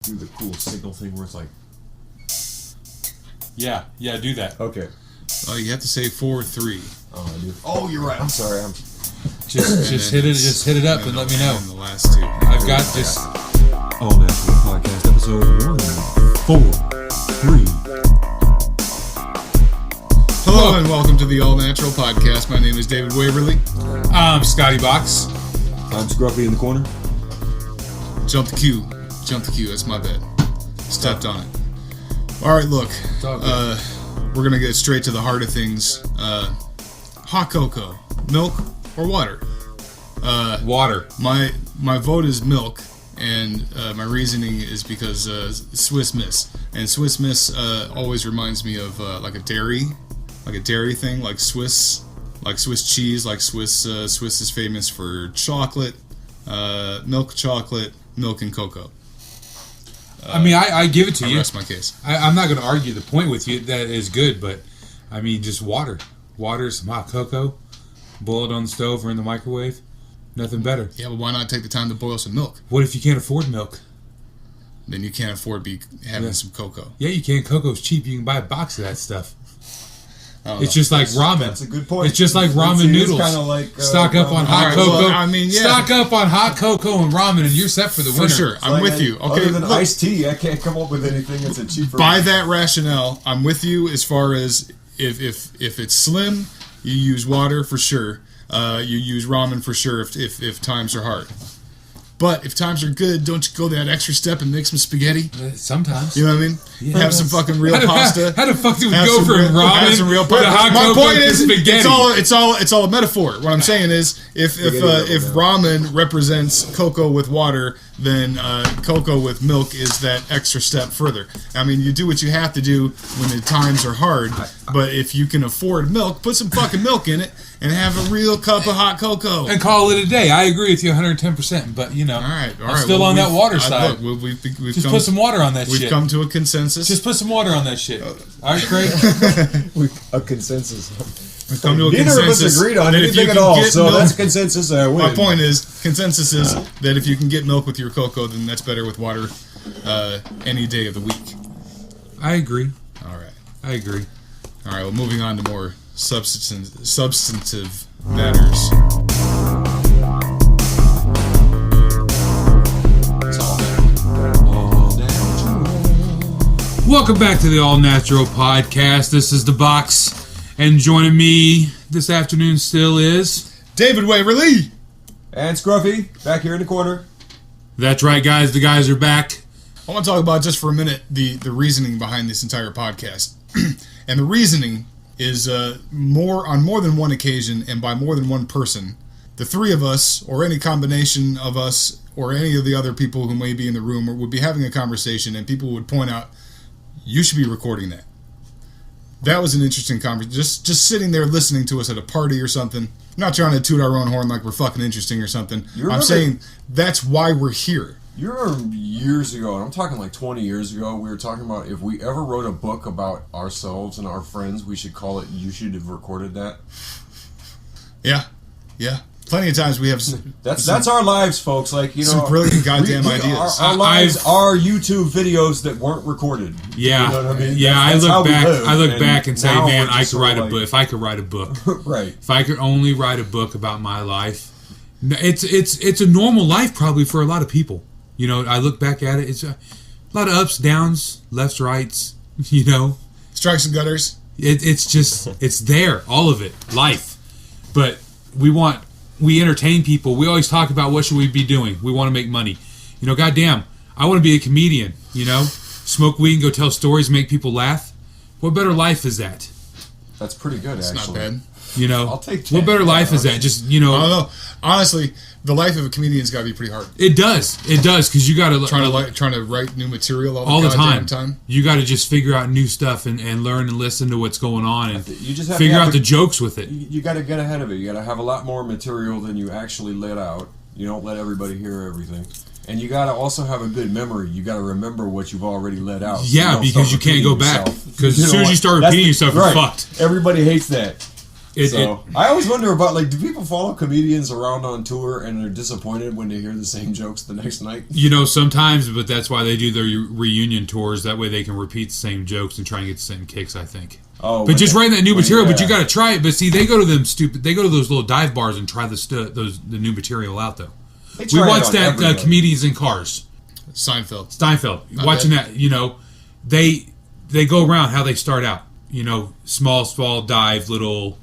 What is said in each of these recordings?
do the cool signal thing where it's like... Yeah, do that. Okay. Oh, you have to say 4-3. Oh, I do. Oh, you're right. I'm sorry. Just hit it up and let me know. The last two. I've got just... All Natural Podcast, episode 143. Hello and welcome to the All Natural Podcast. My name is David Waverly. I'm Scotty Box. I'm Scruffy in the corner. Jump the queue. That's my bad. Stepped on it. All right, look. We're gonna get straight to the heart of things. Hot cocoa, milk, or water? Water. My vote is milk, and my reasoning is because Swiss Miss, and Swiss Miss always reminds me of like a dairy thing, like Swiss cheese, like Swiss is famous for chocolate, milk chocolate, milk and cocoa. I mean, I give it to you. Rest my case. I'm not going to argue the point with you. That is good, but I mean, just water, some hot cocoa, boil it on the stove or in the microwave. Nothing better. Yeah, but why not take the time to boil some milk? What if you can't afford milk? Then you can't afford having some cocoa. Yeah, you can. Cocoa's cheap. You can buy a box of that stuff. It's just like ramen. That's a good point. It's just like ramen noodles. It's kind of like stock up on hot cocoa. Well, I mean, yeah. Stock up on hot cocoa and ramen, and you're set for the winter. For sure, I'm with you. Okay, Other than look, iced tea, I can't come up with anything that's a cheaper. By that rationale, I'm with you as far as if it's slim, you use water for sure. You use ramen for sure if times are hard. But if times are good, don't you go that extra step and make some spaghetti? Sometimes. You know what I mean? Yeah, have some fucking real pasta. How the fuck do we Have go some from real- ramen have some real to hot My cocoa point to is, spaghetti? it's all a metaphor. What I'm saying is, if ramen represents cocoa with water, then cocoa with milk is that extra step further. I mean, you do what you have to do when the times are hard. But if you can afford milk, put some fucking milk in it and have a real cup of hot cocoa. And call it a day. I agree with you 110%. But you know, All right. I'm still on that water side. Look, we've Just put some water on that We've shit. come to a consensus. Just put some water on that shit. All right, Craig? A consensus. We've come to a Neither consensus. of us agreed on that if anything you at can all, get so milk- that's a consensus. My point is, consensus is that if you can get milk with your cocoa, then that's better with water any day of the week. I agree. All right. I agree. All right, well, moving on to more substantive matters. Welcome back to the All Natural Podcast. This is the Box, and joining me this afternoon still is David Waverly! And Scruffy, back here in the corner. That's right, guys. The guys are back. I want to talk about just for a minute the reasoning behind this entire podcast. And the reasoning is on more than one occasion and by more than one person. The three of us, or any combination of us, or any of the other people who may be in the room, would be having a conversation, and people would point out, you should be recording that. That was an interesting conversation. Just sitting there listening to us at a party or something. I'm not trying to toot our own horn like we're fucking interesting or something. I'm saying that's why we're here. You remember years ago, and I'm talking like 20 years ago, we were talking about if we ever wrote a book about ourselves and our friends, we should call it You Should Have Recorded That. Yeah. Plenty of times we have... That's our lives, folks. Like, you know, some brilliant goddamn ideas. Our lives are YouTube videos that weren't recorded. Yeah, You know what I mean? yeah. That's how we live, I look back and say, now man, we're I just could sort write of a book. If I could write a book, Right. If I could only write a book about my life, it's a normal life probably for a lot of people. You know, I look back at it. It's a lot of ups, downs, lefts, rights. You know, Strikes and gutters. it's just it's there, all of it, life. But we entertain people. We always talk about what should we be doing. We want to make money. You know, goddamn, I want to be a comedian. You know, smoke weed and go tell stories, make people laugh. What better life is that? That's pretty good, It's actually. not bad. You know, I'll take that. What better life is that? Just, you know, I don't know. Honestly, the life of a comedian's got to be pretty hard. it does, because you got to Trying to write new material all the goddamn time. You got to just figure out new stuff and learn and listen to what's going on and You just have figure to have out the jokes with it. You got to get ahead of it. You got to have a lot more material than you actually let out. You don't let everybody hear everything. And you got to also have a good memory. You got to remember what you've already let out. Yeah, because you can't go back. Because as soon as you start repeating yourself, you're fucked. Everybody hates that. I always wonder about, like, do people follow comedians around on tour and they're disappointed when they hear the same jokes the next night? Sometimes, but that's why they do their reunion tours. That way they can repeat the same jokes and try and get the same kicks, I think. Oh, but just writing that new material, but you got to try it. But see, they go to those little dive bars and try the new material out, though. We watched that Comedians in Cars. Steinfeld. Watching that, they go around how they start out. Small dive, little,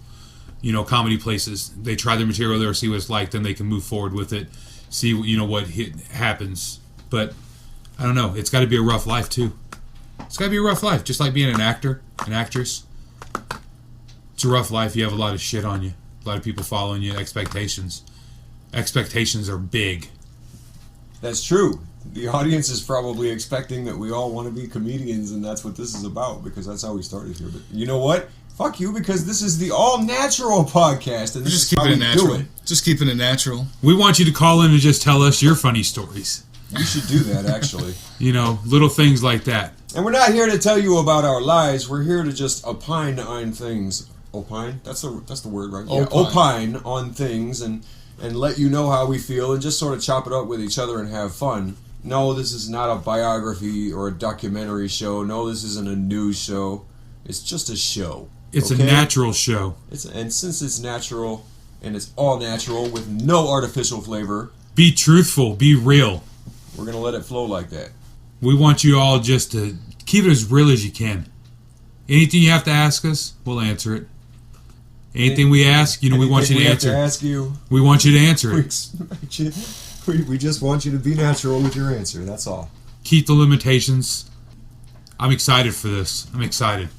comedy places. They try their material there, see what it's like, then they can move forward with it, see, what happens. But, I don't know, it's got to be a rough life, too. It's got to be a rough life, just like being an actor, an actress. It's a rough life. You have a lot of shit on you. A lot of people following you, expectations. Expectations are big. That's true. The audience is probably expecting that we all want to be comedians, and that's what this is about, because that's how we started here. But you know what? Fuck you, because this is the All Natural podcast, and this is how we do it. Just keeping it natural. We want you to call in and just tell us your funny stories. You should do that, actually. Little things like that. And we're not here to tell you about our lives. We're here to just opine on things. Opine? That's the word, right? Yeah, opine on things and let you know how we feel and just sort of chop it up with each other and have fun. No, this is not a biography or a documentary show. No, this isn't a news show. It's just a show. It's a natural show. And since it's natural and it's all natural with no artificial flavor. Be truthful. Be real. We're going to let it flow like that. We want you all just to keep it as real as you can. Anything you have to ask us, we'll answer it. Anything we ask, we want you to answer. Ask you. We want you to answer it. We just want you to be natural with your answer. That's all. Keep the limitations. I'm excited for this. I'm excited.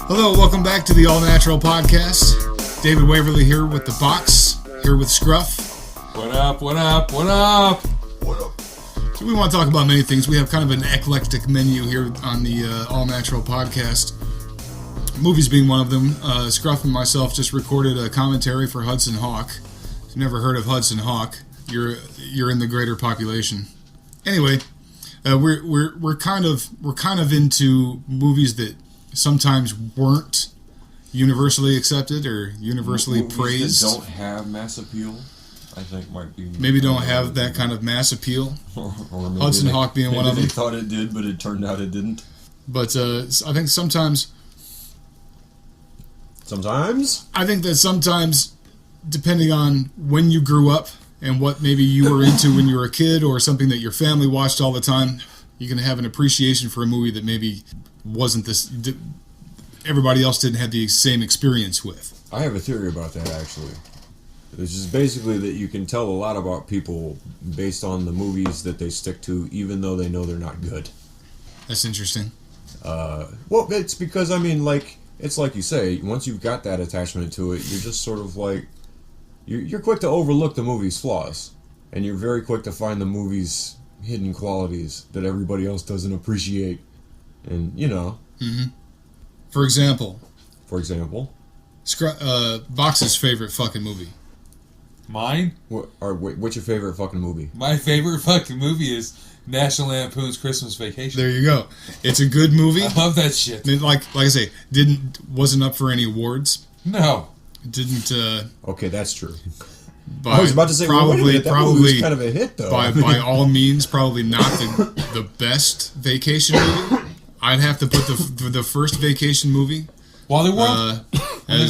Hello, welcome back to the All Natural Podcast. David Waverly here with the box, here with Scruff. What up, what up, what up? What up? So we want to talk about many things. We have kind of an eclectic menu here on the All Natural Podcast. Movies being one of them. Scruff and myself just recorded a commentary for Hudson Hawk. If you've never heard of Hudson Hawk, you're in the greater population. Anyway, we're kind of into movies that sometimes weren't universally accepted or universally praised. That don't have mass appeal, I think might be. Maybe don't have that kind of mass appeal. or maybe Hudson Hawk being one of them. They thought it did, but it turned out it didn't. But I think sometimes. I think that sometimes, depending on when you grew up and what maybe you were into when you were a kid or something that your family watched all the time, you can have an appreciation for a movie that maybe wasn't this. Everybody else didn't have the same experience with. I have a theory about that, actually. It's just basically that you can tell a lot about people based on the movies that they stick to, even though they know they're not good. That's interesting. Well, it's because, it's like you say, once you've got that attachment to it, you're just sort of like, you're quick to overlook the movie's flaws. And you're very quick to find the movie's hidden qualities that everybody else doesn't appreciate. And, Mm-hmm. For example? Box's favorite fucking movie. Mine? What's your favorite fucking movie? My favorite fucking movie is National Lampoon's Christmas Vacation. There you go. It's a good movie. I love that shit. Like I say, wasn't up for any awards. No. Didn't. Okay, that's true. I was about to say probably kind of a hit though. By all means, probably not the best vacation movie. I'd have to put the first vacation movie. Wally World? No. I don't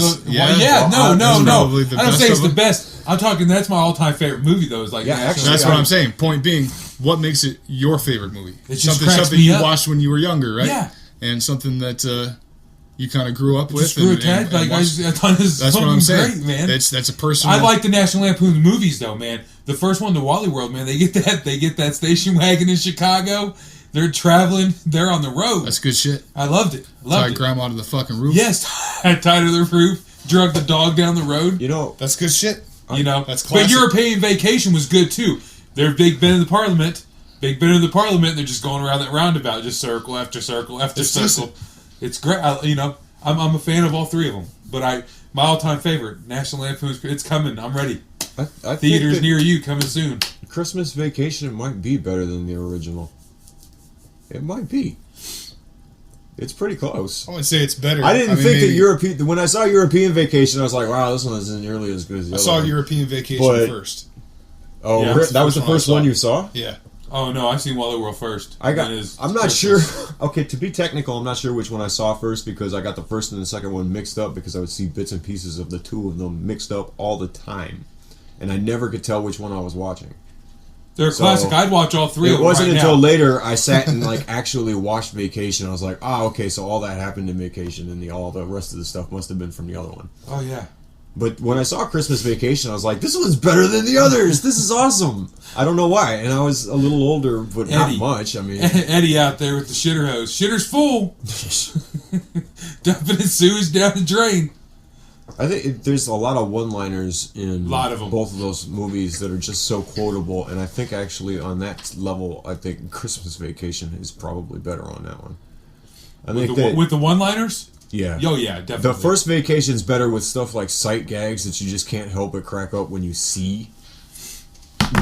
say it's the best. I'm talking, that's my all-time favorite movie, though. Is that's what I'm saying. Point being, what makes it your favorite movie? It something you watched when you were younger, right? Yeah. And something that you kind of grew up with. Just grew attached. I thought this was what I'm saying, great, man. That's a personal. I like the National Lampoon's movies, though, man. The first one, the Wally World, man. They get that station wagon in Chicago. They're traveling. They're on the road. That's good shit. I loved it. Tied grandma to the fucking roof. Yes, I tied her to the roof. Drug the dog down the road. That's good shit. That's classic. But European Vacation was good too. They're Big Ben of the Parliament. They're just going around that roundabout, just circle after circle after circle. It's great. I'm a fan of all three of them. But my all-time favorite, National Lampoon's. It's coming. I'm ready. I Theaters think near you coming soon. Christmas Vacation might be better than the original. It might be. It's pretty close. I would say it's better. I didn't think that European. When I saw European Vacation, I was like, "Wow, this one isn't nearly as good as the other." I saw one. European Vacation first. Oh, Yeah, that was the first one you saw? Yeah. Oh no, I seen Wally World first. I'm not Christmas. sure. Okay, to be technical, I'm not sure which one I saw first because I got the first and the second one mixed up because I would see bits and pieces of the two of them mixed up all the time, and I never could tell which one I was watching. They're classic. I'd watch all three of them. It wasn't until now. later I sat and actually watched Vacation. I was like, okay, so all that happened in Vacation, and all the rest of the stuff must have been from the other one. Oh yeah. But when I saw Christmas Vacation, I was like, this one's better than the others. This is awesome. I don't know why. And I was a little older, but not much. I mean, Eddie out there with the shitter hose. Shitter's full. Dumping his sewage down the drain. I think there's a lot of one-liners in them. Both of those movies that are just so quotable. And I think actually on that level, I think Christmas Vacation is probably better on that one. With the one-liners? Yeah. Oh, yeah, definitely. The first Vacation's better with stuff like sight gags that you just can't help but crack up when you see.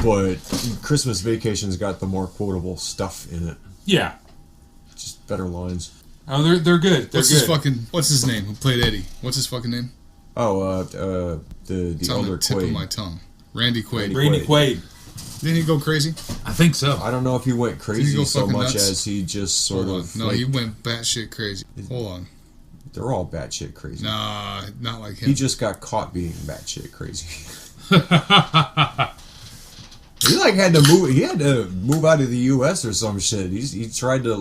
But Christmas Vacation's got the more quotable stuff in it. Yeah. Just better lines. Oh, they're good. What's his name? Who played Eddie? What's his fucking name? Oh, the it's on elder the tip Quaid. of my tongue. Randy Quaid. Randy Quaid. Didn't he go crazy? I think so. I don't know if he went crazy so much nuts? as he just sort of... No, he went batshit crazy. Hold on. They're all batshit crazy. Nah, not like him. He just got caught being batshit crazy. He had to move. He had to move out of the U.S. or some shit. He tried to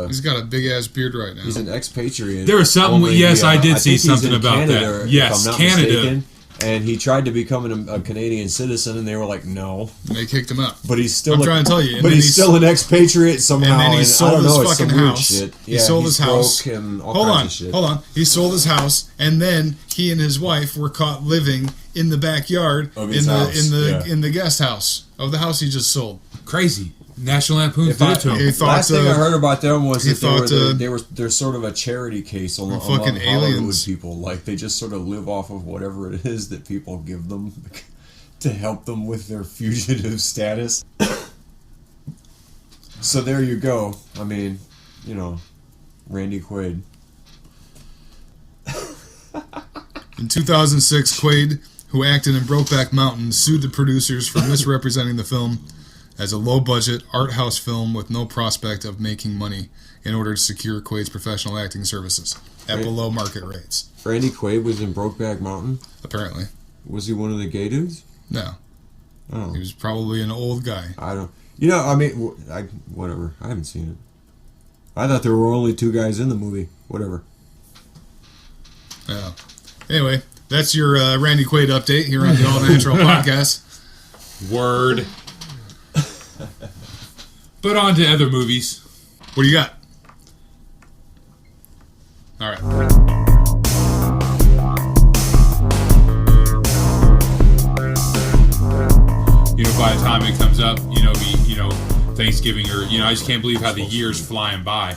he's got a big ass beard right now. He's an expatriate. There was something. Yes, I did see something about Canada, that. Yes, if I'm not Canada. Mistaken. And he tried to become a Canadian citizen, and they were like, "No." And they kicked him out. But he's still. I'm trying to tell you. But he's still an expatriate somehow. And then he sold his fucking house. Shit. He sold his house. And all hold kinds on, of shit. hold on. He sold his house, and then he and his wife were caught living in the backyard of his house. in the guest house of the house he just sold. Crazy. National Lampoon did it to him. Last thing I heard about them was that they're sort of a charity case among fucking Hollywood aliens. people. Like they just sort of live off of whatever it is that people give them to help them with their fugitive status. So there you go. I mean, Randy Quaid. In 2006, Quaid, who acted in Brokeback Mountain, sued the producers for misrepresenting the film as a low-budget, art house film with no prospect of making money in order to secure Quaid's professional acting services at below market rates. Randy Quaid was in Brokeback Mountain? Apparently. Was he one of the gay dudes? No. Oh. He was probably an old guy. I don't... whatever. I haven't seen it. I thought there were only two guys in the movie. Whatever. Yeah. Anyway, that's your Randy Quaid update here on the All Natural Podcast. Word. But on to other movies. What do you got? All right. By the time it comes up, Thanksgiving or, I just can't believe how the year's flying by.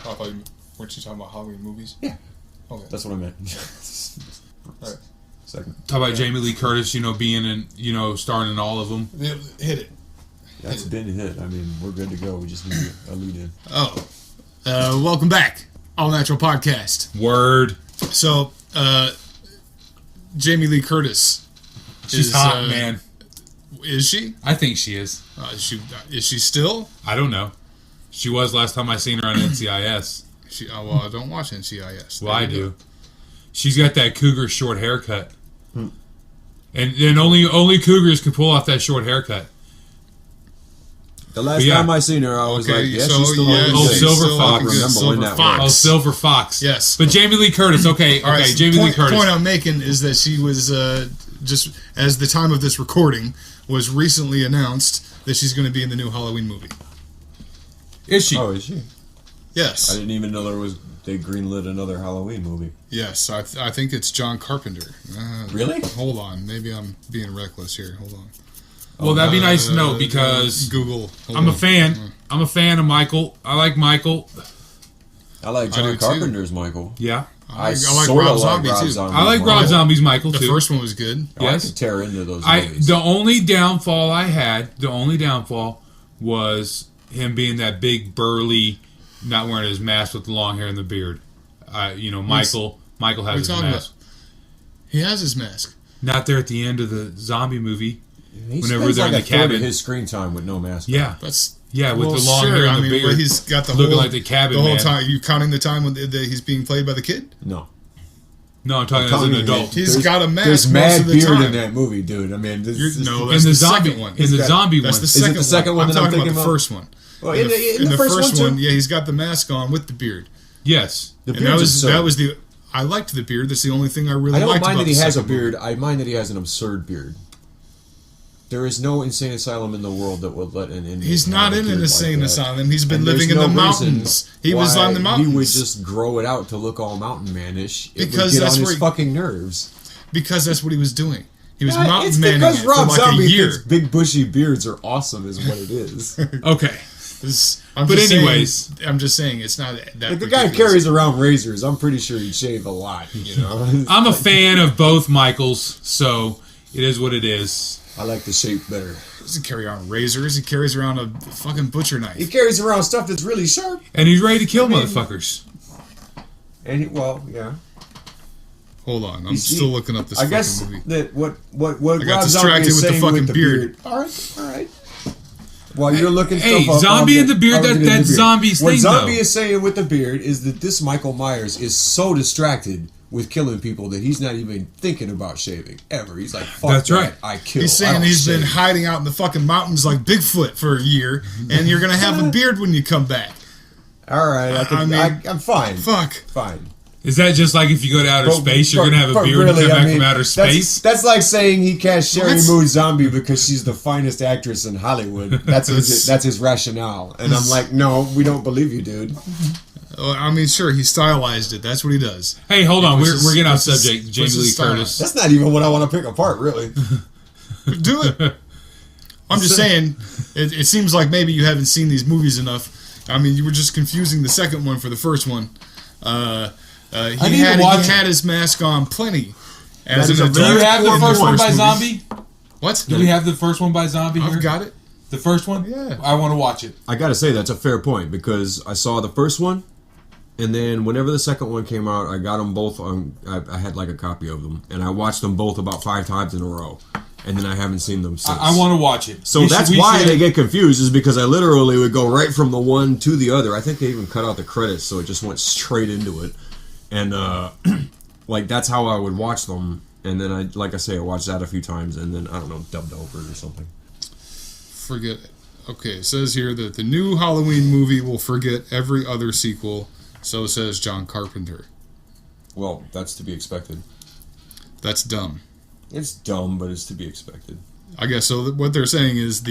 Weren't you talking about Halloween movies? Yeah. Okay. That's what I meant. All right. Second. Talk about Jamie Lee Curtis, being in, starring in all of them. Hit it. That's been hit. I mean, we're good to go. We just need a lead in. Welcome back. All Natural Podcast. Word. So, Jamie Lee Curtis. She's hot, man. Is she? I think she is. Is she still? I don't know. She was last time I seen her on NCIS. I don't watch NCIS. Well, I do. She's got that cougar short haircut. And only cougars can pull off that short haircut. The last time I seen her, I was like, she's still Silver Fox. Silver Fox. Yes. But Jamie Lee Curtis, okay, Jamie Lee Curtis. The point I'm making is that she was, just as the time of this recording, was recently announced that she's going to be in the new Halloween movie. Is she? Oh, is she? Yes. I didn't even know they greenlit another Halloween movie. Yes, I think it's John Carpenter. Really? Hold on. Maybe I'm being reckless here. Hold on. Well, that'd be nice to know because Google. I'm a fan. I'm a fan of Michael. I like Michael. I like I do John too. Carpenter's Michael. Yeah. I like sorta Rob Zombie too. I like Rob Zombie's Michael The too. first one was good. I Yes. could tear into those movies. The only downfall was him being that big burly, not wearing his mask with the long hair and the beard. Michael has his talking mask. He has his mask. Not there at the end of the zombie movie. He Whenever spends they're like in a the third cabin. of his screen time with no mask. Yeah. That's With the long sure. hair and I the mean, beard. but he's got the looking whole like the cabin the whole man. time. You counting the time when he's being played by the kid? No. No, I'm talking as an adult. He's got a mask There's most mad of the beard time. in that movie, dude. I mean, No, In that's the the zombie second one. in the zombie That's one. the second the second one I'm that I'm talking about thinking the about? first one. Well, In the first one, too? yeah, he's got the mask on with the beard. Yes. The And beard's absurd. that was the. I liked the beard. That's the only thing I really I don't liked mind about that he the has a second movie. beard. I mind that he has an absurd beard. There is no insane asylum in the world that would let an Indian. He's have not a in beard an like insane that. asylum. He's been And living there's in the no reason mountains. He was why on the mountains. He would just grow it out to look all mountain manish. It Because would get that's on where his he- fucking nerves. Because that's what he was doing. He was Yeah, mountain it's manning because it Rob for like Zombie a year. thinks big bushy beards are awesome, is what it is. Okay. But anyways. I'm just saying it's not that. If the guy ridiculous. carries around razors, I'm pretty sure he'd shave a lot. You know, I'm a fan of both Michaels, so it is what it is. I like the shape better. He doesn't carry around razors. He carries around a fucking butcher He knife. carries around stuff that's really sharp. And he's ready to kill mean- motherfuckers. And yeah. Hold on, I'm You still see, looking up this I fucking guess movie. that what I got Rob Zombie distracted is with the saying fucking with the beard. All right. While you're looking Hey, stuff up, zombie I'll in the beard, I'll get in the that's beard. Zombie's What thing, Zombie though. is saying with the beard is that this Michael Myers is so distracted with killing people that he's not even thinking about shaving ever. He's like, fuck That's that, right. I kill. He's I saying don't he's been shave. hiding out in the fucking mountains like Bigfoot for a year, and you're gonna have a beard when you come back. All right, I'm fine. Fuck. Fine. Is that just like if you go to outer space, you're going to have a But beard really, and come I back mean, from outer space? That's like saying he cast Sherry What? Moon Zombie because she's the finest actress in Hollywood. That's his rationale. And I'm like, no, we don't believe you, dude. Well, I mean, sure, he stylized it. That's what he does. Hey, hold on. Which We're is- getting off which is- subject. which Jamie is Lee style. Curtis. That's not even what I want to pick apart, really. Do it. I'm just saying, it seems like maybe you haven't seen these movies enough. I mean, you were just confusing the second one for the first one. He had his mask on plenty. As an Do you adult have the in first one by movie. Zombie? What? Do we have the first one by Zombie here? I've got it. The first one? Yeah. I want to watch it. I gotta say, that's a fair point because I saw the first one, and then whenever the second one came out, I got them both on. I had like a copy of them, and I watched them both about 5 times in a row, and then I haven't seen them since. I want to watch it. So that's why they get confused, is because I literally would go right from the one to the other. I think they even cut out the credits, so it just went straight into it. And, like, that's how I would watch them. And then, I watched that a few times, and then, I don't know, dubbed over or something. Forget it. Okay, it says here that the new Halloween movie will forget every other sequel. So says John Carpenter. Well, that's to be expected. That's dumb. It's dumb, but it's to be expected. I guess so. What they're saying is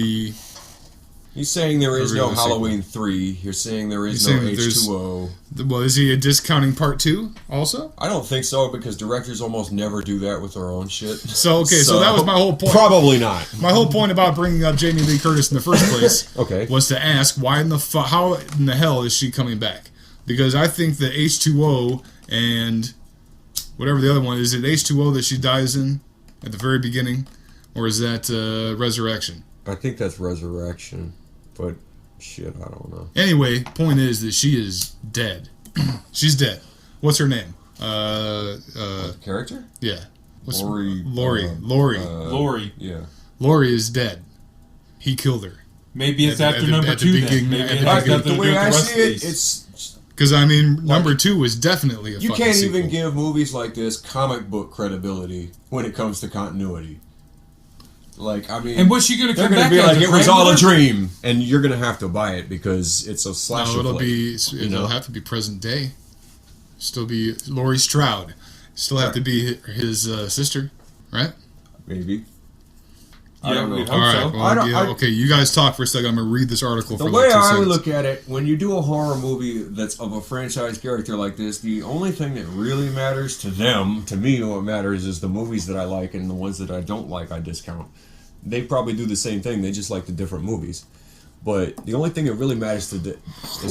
He's saying there is no Every other Halloween 3. You're saying there is He's no saying that there's- H2O. well, is he discounting part 2 also? I don't think so, because directors almost never do that with their own shit. So okay, so that was my whole point. Probably not. My whole point about bringing up Jamie Lee Curtis in the first place Okay. was to ask why in the how in the hell is she coming back? Because I think that H2O and whatever the other one is, it H2O that she dies in at the very beginning, or is that Resurrection? I think that's Resurrection, but shit, I don't know. Anyway, point is that she is dead. She's dead. What's her name? Character? Yeah. What's Lori. Lori. Yeah. Lori is dead. He killed her. Maybe it's At the- after at the- number at the 2 beginning- then. Maybe at it the has beginning. nothing The to do way with the I rest see of it, these. it's Because I mean, number 2 was definitely a you fucking can't sequel. even give movies like this comic book credibility when it comes to continuity. Like, I mean, And what's she going to they're come going to back be as? like, A it was all a grandmother? dream, and you're going to have to buy it because it's a slasher No, it'll flick, be. you know? It'll have to be present day. Still be Laurie Strode. Still have to be his sister, right? Maybe. Yeah, I don't know. we'd hope All right. so. Well, I don't- yeah, I- okay, you guys talk for a second. I'm gonna read this article The for way like 2 I seconds. look at it, when you do a horror movie that's of a franchise character like this, the only thing that really matters to them, to me, what matters is the movies that I like, and the ones that I don't like, I discount. They probably do the same thing. They just like the different movies. But the only thing that really matters as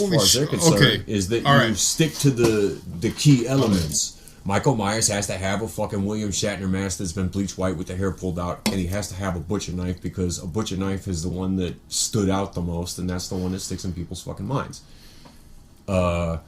far as they're concerned is that you stick to the key elements. Michael Myers has to have a fucking William Shatner mask that's been bleached white with the hair pulled out, and he has to have a butcher knife because a butcher knife is the one that stood out the most, and that's the one that sticks in people's fucking minds. It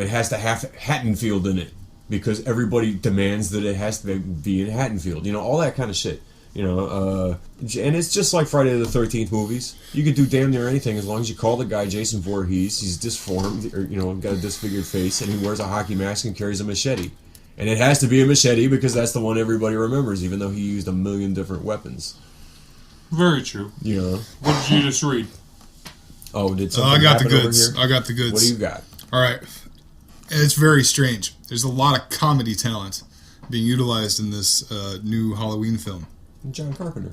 has to have Haddonfield in it because everybody demands that it has to be in Haddonfield. All that kind of shit. And it's just like Friday the 13th movies. You can do damn near anything as long as you call the guy Jason Voorhees. He's disformed, or got a disfigured face, and he wears a hockey mask and carries a machete. And it has to be a machete because that's the one everybody remembers, even though he used a million different weapons. Very true. What did you just read? Oh, did something I got the happen goods. over here? I got the goods. What do you got? All right. It's very strange. There's a lot of comedy talent being utilized in this new Halloween film. John Carpenter.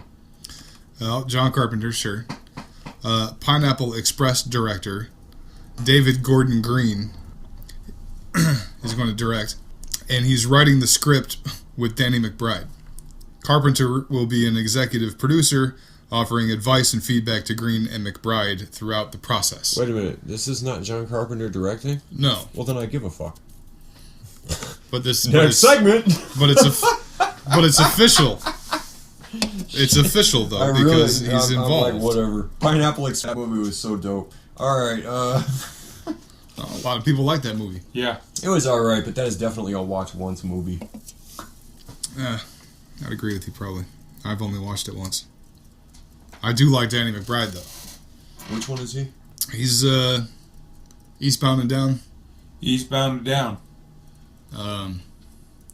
John Carpenter, sure. Pineapple Express director David Gordon Green is going to direct, and he's writing the script with Danny McBride. Carpenter will be an executive producer, offering advice and feedback to Green and McBride throughout the process. Wait a minute, this is not John Carpenter directing? No. Well, then I give a fuck. But this next segment. But it's official. It's official though because he's involved. I'm like, whatever. Pineapple Express movie was so dope. All right. A lot of people like that movie. Yeah. It was all right, but that is definitely a watch once movie. I'd agree with you probably. I've only watched it once. I do like Danny McBride though. Which one is he? He's Eastbound and Down. Eastbound and Down.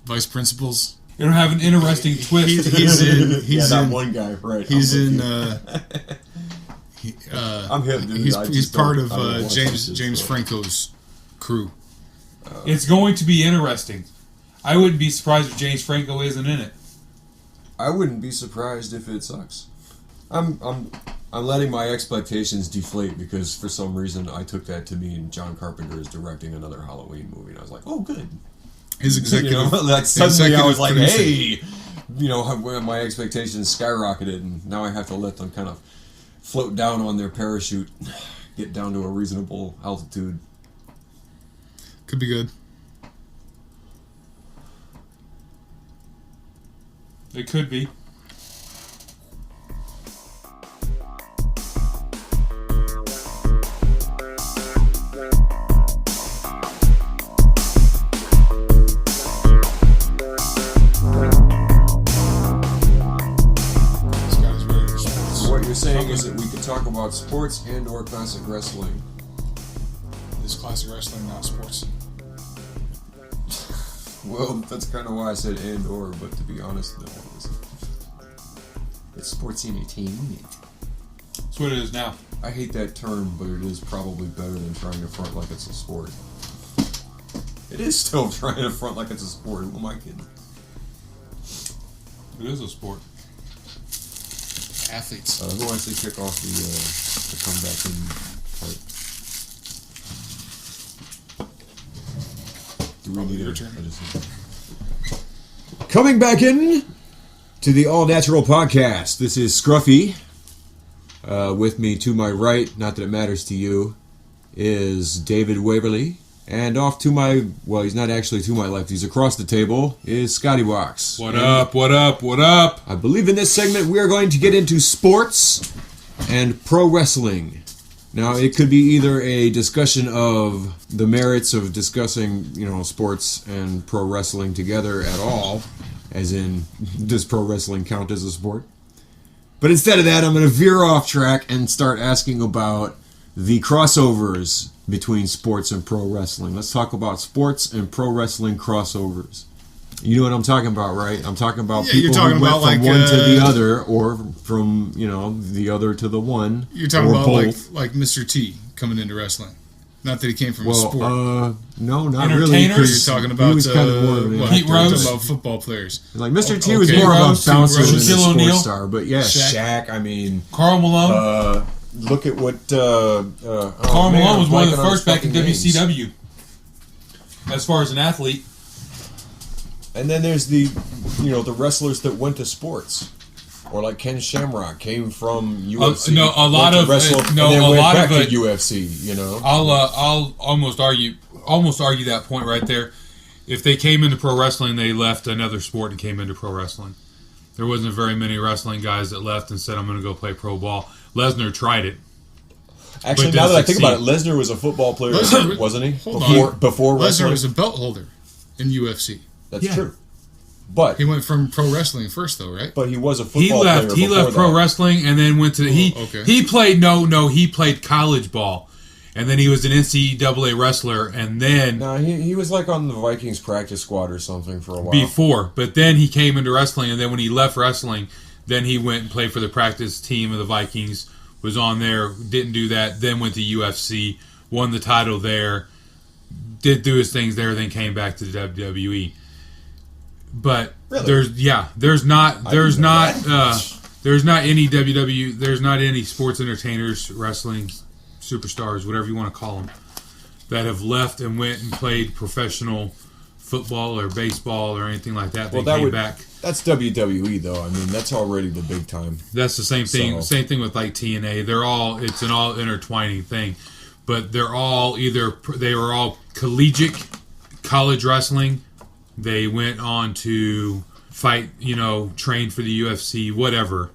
Vice Principals. It'll have an interesting twist. He's in one guy, right? He's in. I'm hip, dude. He's part of James Franco's crew. It's going to be interesting. I wouldn't be surprised if James Franco isn't in it. I wouldn't be surprised if it sucks. I'm letting my expectations deflate because for some reason I took that to mean John Carpenter is directing another Halloween movie, and I was like, oh, good. His executive. Suddenly I was like, hey, my expectations skyrocketed, and now I have to let them kind of float down on their parachute, get down to a reasonable altitude. Could be good. It could be. Saying is that we could talk about sports and or classic wrestling. Is classic wrestling not sports? Well, that's kind of why I said and or, but to be honest, no, it isn't. It's sports entertainment. That's what it is now. I hate that term, but it is probably better than trying to front like it's a sport. It is still trying to front like it's a sport. Who am I kidding? It is a sport. Athletes. Who wants to kick off the comeback in part? Do we need your turn? Coming back in to the All Natural Podcast. This is Scruffy. With me to my right, not that it matters to you, is David Waverly. And off to my, well, he's not actually to my left, he's across the table, is Scotty Wax. What up, what up, what up? I believe in this segment we are going to get into sports and pro wrestling. Now, it could be either a discussion of the merits of discussing, sports and pro wrestling together at all, as in, does pro wrestling count as a sport? But instead of that, I'm going to veer off track and start asking about the crossovers between sports and pro wrestling. Let's talk about sports and pro wrestling crossovers. You know what I'm talking about, right? I'm talking about people who went from one to the other, or from the other to the one. You're talking about both. like Mr. T coming into wrestling. Not that he came from a sport. No, not really. You're talking about he was kind of more of an Pete actor. Rose. You're talking about football players. Like Mr. T was more of a bouncer than a sports star, but yeah, Shaq. I mean, Karl Malone. Look at what Karl Malone was one of the first back in WCW. As far as an athlete. And then there's the wrestlers that went to sports. Or like Ken Shamrock came from UFC. A lot of UFC. You know, I'll almost argue that point right there. If they came into pro wrestling, they left another sport and came into pro wrestling. There wasn't very many wrestling guys that left and said, "I'm going to go play pro ball." Lesnar tried it. Actually, now that I think about it, Lesnar was a football player, wasn't he? Before Lesnar was a belt holder in UFC. That's true. But he went from pro wrestling first, though, right? But he was a football player. He left pro wrestling and then went to he played he played college ball, and then he was an NCAA wrestler, and then he was like on the Vikings practice squad or something for a while before. But then he came into wrestling, and then when he left wrestling, then he went and played for the practice team of the Vikings. Was on there, didn't do that. Then went to UFC, won the title there, did do his things there, then came back to the WWE. But really? there's not any sports entertainers, wrestling superstars, whatever you want to call them, that have left and went and played professional football or baseball or anything like that. They came back. That's WWE though. I mean, that's already the big time. That's the same thing. So. Same thing with like TNA. It's an all intertwining thing, but they were all collegiate college wrestling. They went on to fight, train for the UFC, whatever.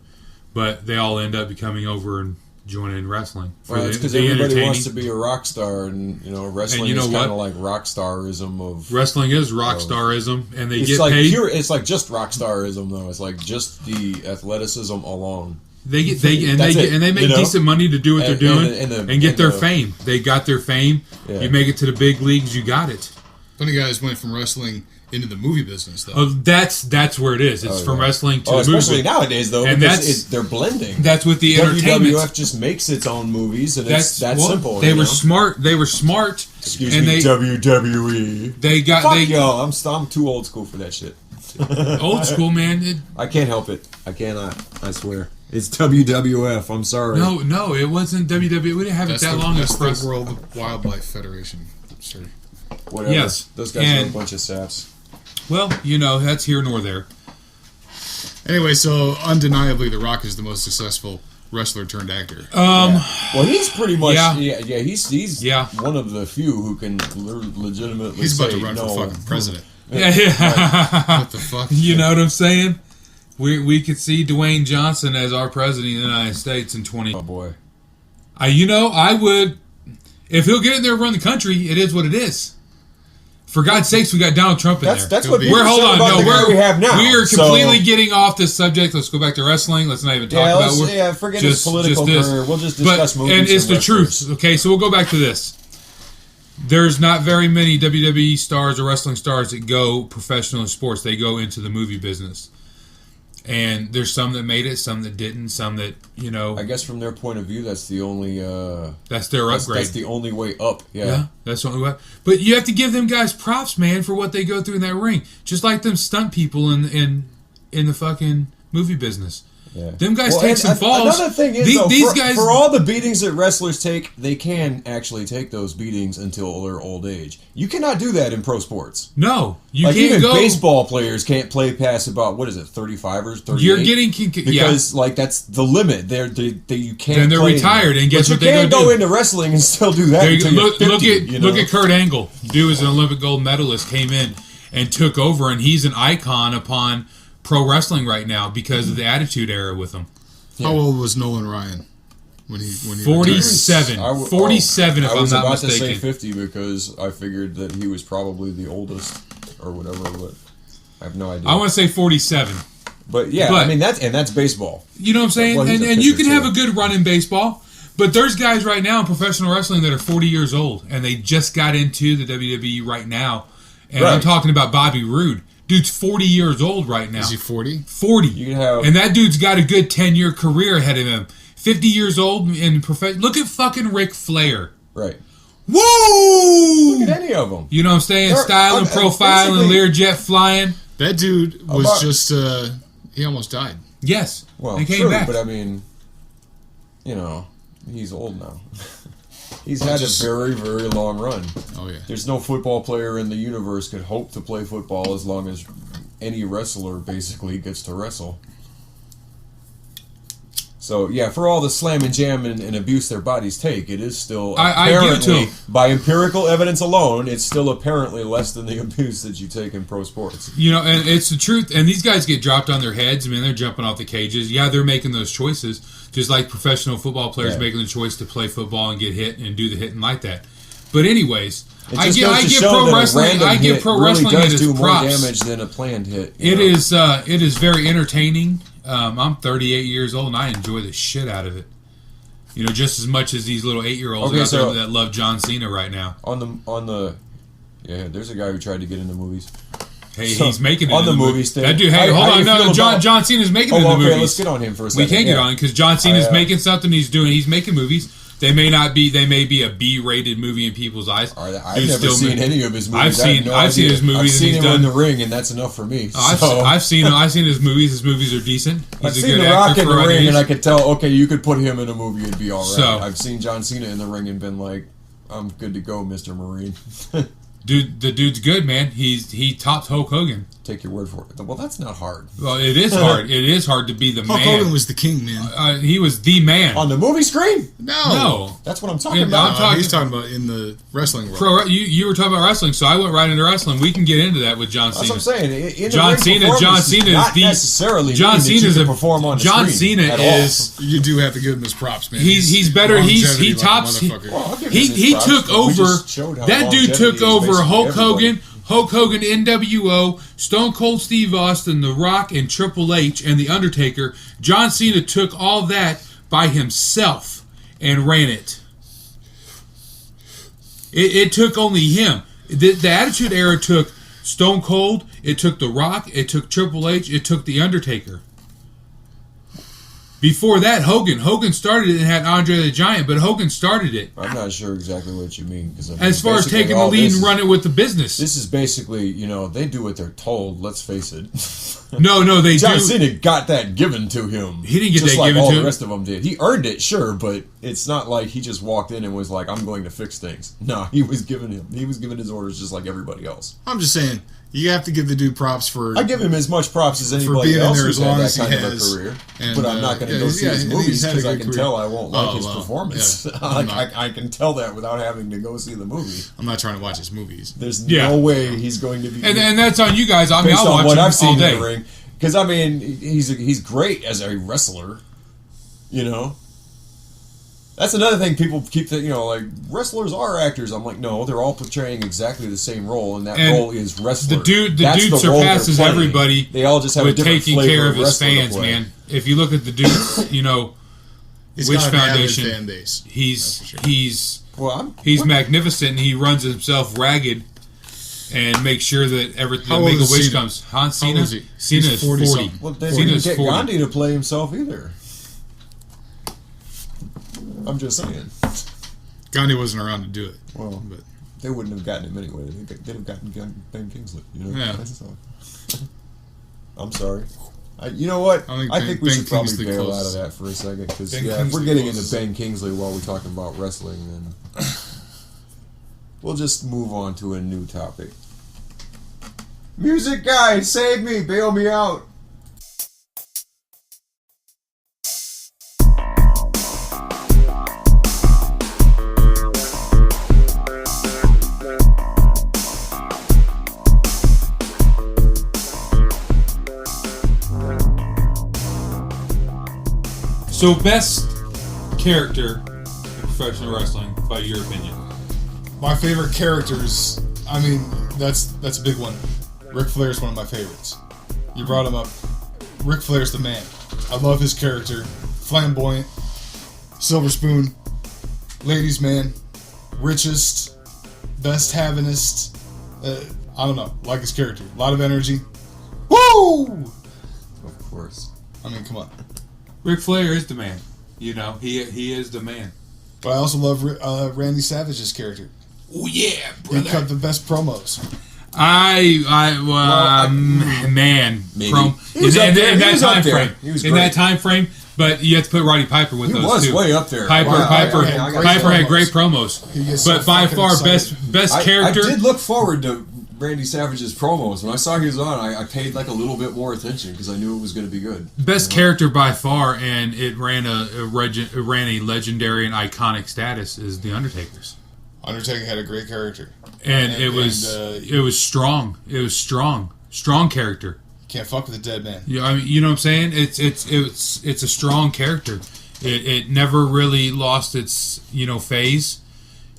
But they all end up becoming over and joining wrestling. Well, it's because everybody wants to be a rock star, and wrestling is kind of like rock starism of. Wrestling is rock starism, and they get like paid. It's like just rock starism though. It's like just the athleticism alone. They make decent money to do what they're doing and get their fame. They got their fame. Yeah. You make it to the big leagues, you got it. Plenty of guys went from wrestling into the movie business, though. Oh, that's where it is. It's from wrestling to the movie. Especially nowadays, though, and they're blending. That's what the entertainment. WWF just makes its own movies, and it's that simple. They were smart. Excuse me, WWE. They got. Fuck y'all. I'm too old school for that shit. Old school, man. I can't help it. I cannot. I swear. It's WWF. I'm sorry. No, it wasn't WWF. We didn't have it that long. That's the World Wildlife Federation, sir. Whatever. Yes. Those guys are a bunch of saps. Well, that's here nor there. Anyway, so undeniably, The Rock is the most successful wrestler turned actor. Well, he's pretty much. Yeah. He's one of the few who can legitimately. He's about to run for fucking president. Yeah. What the fuck? You know what I'm saying? We could see Dwayne Johnson as our president of the United States in 20. Oh boy. I would. If he'll get in there and run the country, it is what it is. For God's sakes, we got Donald Trump in there. That's what we have now. We are completely getting off this subject. Let's go back to wrestling. Let's not even talk about it. Forget his political career. We'll just discuss movies. And it's the truth. Okay, so we'll go back to this. There's not very many WWE stars or wrestling stars that go professional in sports. They go into the movie business. And there's some that made it, some that didn't, some that, I guess from their point of view, that's the only... that's their upgrade. That's the only way up, yeah. That's the only way up. But you have to give them guys props, man, for what they go through in that ring. Just like them stunt people in the fucking movie business. Yeah. Them guys take some falls. Another thing is, these guys, for all the beatings that wrestlers take, they can actually take those beatings until their old age. You cannot do that in pro sports. No, you can't even go. Baseball players can't play past about 35 or 38. You're getting because that's the limit. You can't. Then they're retired, and guess what they can't go into wrestling and still do that. Look at Kurt Angle. Dude was an Olympic gold medalist, came in and took over, and he's an icon upon pro wrestling right now because of the Attitude Era with him. How old was Nolan Ryan when he 47. 47 if I'm not mistaken. I was about to say 50 because I figured that he was probably the oldest or whatever, but I have no idea. I want to say 47. But I mean that's baseball. You know what I'm saying? Well, and you can have a good run in baseball, but there's guys right now in professional wrestling that are 40 years old and they just got into the WWE right now. And I'm talking about Bobby Roode. Dude's 40 years old right now. Is he 40? 40. And that dude's got a good 10-year career ahead of him. 50 years old in profession. Look at fucking Ric Flair. Right. Woo! Look at any of them. You know what I'm saying? Style and profile and Learjet flying. That dude was just, he almost died. Yes. Well, he came back. But I mean, he's old now. He's had a very, very long run. Oh, yeah. There's no football player in the universe could hope to play football as long as any wrestler basically gets to wrestle. So, yeah, for all the slam and jam and abuse their bodies take, it is still I give it to apparently, them. by empirical evidence alone, it's still apparently less than the abuse that you take in pro sports. You know, and it's the truth. And these guys get dropped on their heads. I mean, they're jumping off the cages. Yeah, they're making those choices, just like professional football players making the choice to play football and get hit and do the hitting like that. But anyways, I give pro wrestling. I give pro wrestling does do props. more damage than a planned hit. It is very entertaining. I'm 38 years old and I enjoy the shit out of it. You know, just as much as these little 8-year-olds out there that love John Cena right now. There's a guy who tried to get into movies. Hey, he's making it on in the the movies thing. That dude, hey, hold on, no, John Cena's making it in the movies. Let's get on him for a second. We can't get on because John Cena's making something. He's making movies. They may be a B-rated movie in people's eyes. I've never seen any of his movies. I've seen his movies. I've seen him in the ring, and that's enough for me. I've seen his movies. His movies are decent. I've seen The Rock in the ring, and I could tell. Okay, you could put him in a movie; it'd be all right. So, I've seen John Cena in the ring and been like, "I'm good to go, Mr. Marine." Dude, the dude's good, man. He topped Hulk Hogan. Take your word for it. Well, that's not hard. Well, it is hard. It is hard to be the man. Hulk Hogan was the king, man. He was the man. On the movie screen? No. That's what I'm talking about. He's talking about in the wrestling world. You were talking about wrestling, so I went right into wrestling. We can get into that with John Cena. That's what I'm saying. John Cena is necessarily John Cena's a perform on the John screen Cena is. You do have to give him his props, man. He's better. He tops. He took over. That dude took over Hulk Hogan. Hulk Hogan, NWO, Stone Cold Steve Austin, The Rock, and Triple H, and The Undertaker. John Cena took all that by himself and ran it. It took only him. The Attitude Era took Stone Cold, it took The Rock, it took Triple H, it took The Undertaker. Before that, Hogan started it and had Andre the Giant, but Hogan started it. I'm not sure exactly what you mean. As far as taking the lead and running with the business. This is basically, they do what they're told, let's face it. No, they John Cena got that given to him. He didn't get just that like given all to the him. rest of them did. He earned it, sure, but it's not like he just walked in and was like, I'm going to fix things. No, he was given his orders just like everybody else. I'm just saying, you have to give the dude props for... I give him as much props as anybody else who's had that kind of a career. But I'm not going to go see his movies because I can tell I won't like his performance. Yeah, I can tell that without having to go see the movie. I'm not trying to watch his movies. There's no way he's going to be... And that's on you guys. I mean, I'll watch what him I've seen all day. In the ring. Because, I mean, he's great as a wrestler, That's another thing people keep thinking, like, wrestlers are actors. I'm like, no, they're all portraying exactly the same role, and that role is wrestler. The dude surpasses everybody. They all just have a different taking flavor care of his wrestler to fans, play. man. If you look at the dude, He's Wish got an avid Foundation, fan base. He's magnificent, and he runs himself ragged and makes sure that everything Make-A-Wish comes. Cena is 40. Well, they didn't get Gandhi to play himself either. I'm just saying. Gandhi wasn't around to do it. Well, but they wouldn't have gotten him anyway. They'd have gotten Ben Kingsley. Yeah. I'm sorry. You know what? I think we should probably bail out of that for a second because if we're getting into Ben Kingsley while we're talking about wrestling, then we'll just move on to a new topic. Music guy, save me, bail me out. So, best character in professional wrestling, by your opinion? My favorite characters, that's a big one. Ric Flair is one of my favorites. You brought him up. Ric Flair's the man. I love his character. Flamboyant, silver spoon, ladies' man, richest, best havingest. I don't know. Like his character. A lot of energy. Woo! Of course. Come on. Ric Flair is the man. He is the man. But I also love Randy Savage's character. Oh yeah, brother. He cut the best promos. Man, in that time frame. But you have to put Roddy Piper with those too. He was way up there. Piper had great promos. But by far best character. I did look forward to Randy Savage's promos. When I saw he was on, I paid like a little bit more attention because I knew it was going to be good. Best character by far, and it ran a legendary and iconic status, is The Undertaker's. Undertaker had a great character, and it was strong. It was strong character. Can't fuck with a dead man. Yeah, I mean, you know what I'm saying? It's a strong character. It never really lost its phase.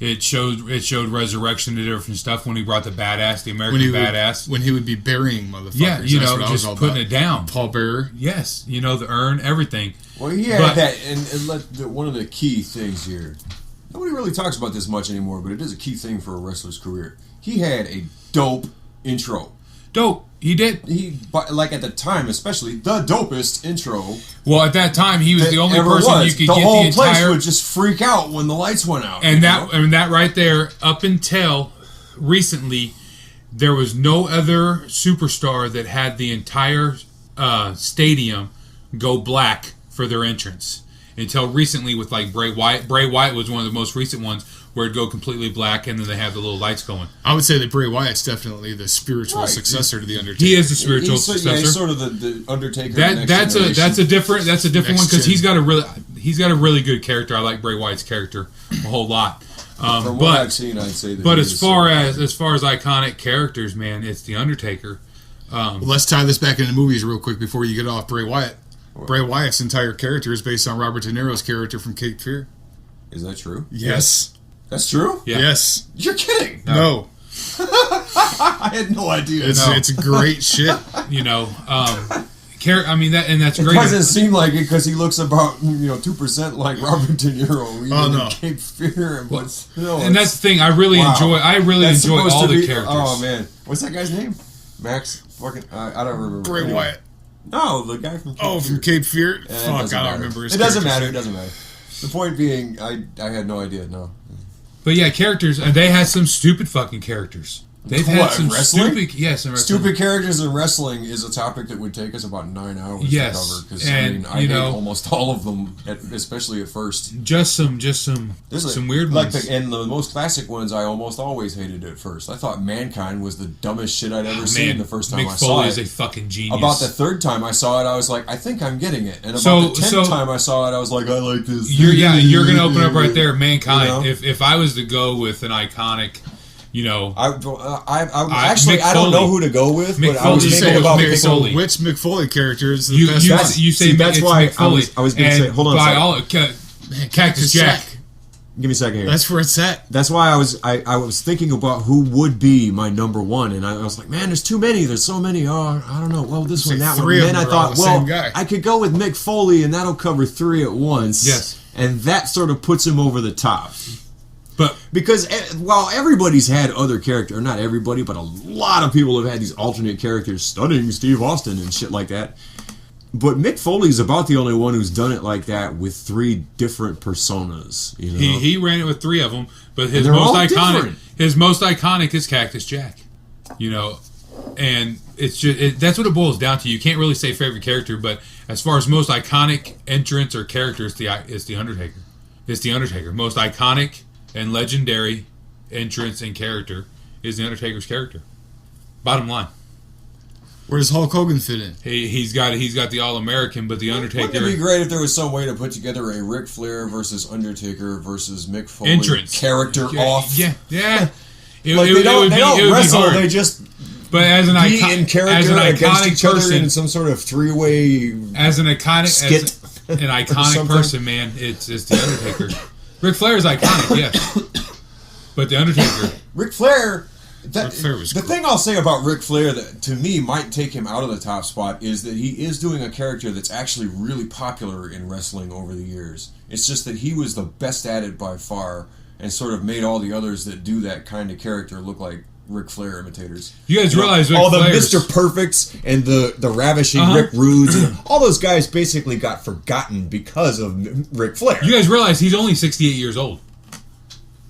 It showed resurrection to different stuff when he brought the American badass. When he would be burying motherfuckers. Yeah, just putting it down. Paul Bearer. Yes, the urn, everything. Well, he had that, and one of the key things here. Nobody really talks about this much anymore, but it is a key thing for a wrestler's career. He had a dope intro. Dope. He did. Like at the time, especially the dopest intro. Well, at that time, he was the only person you could the get whole the entire. place would just freak out when the lights went out. And that right there, up until recently, there was no other superstar that had the entire stadium go black for their entrance. Until recently, with like Bray Wyatt. Bray Wyatt was one of the most recent ones where it'd go completely black and then they have the little lights going. I would say that Bray Wyatt's definitely the spiritual successor to the Undertaker. He is the spiritual successor. Yeah, he's sort of the Undertaker. That's a different one because he's got a really good character. I like Bray Wyatt's character a whole lot. From what I've seen, I'd say that. But as far as iconic characters, man, it's the Undertaker. Let's tie this back into movies real quick before you get off Bray Wyatt. Bray Wyatt's entire character is based on Robert De Niro's character from Cape Fear. Is that true? Yes. That's true? Yeah. Yes. You're kidding? No. I had no idea. It's great shit. That's great. It doesn't seem like it because he looks about 2% like Robert De Niro. Even in Cape Fear, and that's the thing. I really enjoy all the characters. Oh man, what's that guy's name? Max. Fucking. I don't remember. Bray Wyatt. No, the guy from Cape Fear. From Cape Fear? Fuck, I don't remember his It doesn't matter. The point being, I had no idea, no. But yeah, characters, and they had some stupid fucking characters. They've had some wrestling? stupid characters in wrestling is a topic that would take us about 9 hours to cover. Because I hate almost all of them, especially at first. Just some weird ones. And the most classic ones, I almost always hated at first. I thought Mankind was the dumbest shit I'd ever seen the first time I saw it. Mick Foley is a fucking genius. About the third time I saw it, I was like, I think I'm getting it. And about the 10th time I saw it, I was like, I like this. You're going to open up right there, Mankind. If I was to go with an iconic... I don't know who to go with, but I was thinking about Mick Foley. Which Mick Foley character is the best? You say that's why I was going to say. Hold on a second. Cactus Jack. Give me a second here. That's where it's at. That's why I was thinking about who would be my number one, and I was like, man, there's too many. There's so many. Oh, I don't know. Well, this one, that one. And then I thought, I could go with Mick Foley, and that'll cover 3 at once. Yes, and that sort of puts him over the top. But because while everybody's had other characters, or not everybody, but a lot of people have had these alternate characters, stunning Steve Austin and shit like that. But Mick Foley's about the only one who's done it like that with 3 different personas. He ran it with 3 of them, but his most iconic is Cactus Jack. And it's just that's what it boils down to. You can't really say favorite character, but as far as most iconic entrance or character, it's the Undertaker. It's the Undertaker. Most iconic and legendary entrance and character is the Undertaker's character. Bottom line. Where does Hulk Hogan fit in? He's got the All-American, but the Undertaker... Wouldn't it be great if there was some way to put together a Ric Flair versus Undertaker versus Mick Foley entrance character off? Yeah. They don't wrestle, they just... But as an iconic each other person, in some sort of 3-way as an iconic skit, an iconic person, man, it's the Undertaker. Ric Flair is iconic, yes, but the Undertaker, Ric Flair. Ric Flair was the thing I'll say about Ric Flair that to me might take him out of the top spot is that he is doing a character that's actually really popular in wrestling over the years. It's just that he was the best at it by far, and sort of made all the others that do that kind of character look like Ric Flair imitators. You guys realize all the Mr. Perfects and the ravishing Rick Rudes, and all those guys basically got forgotten because of Ric Flair. You guys realize he's only 68 years old.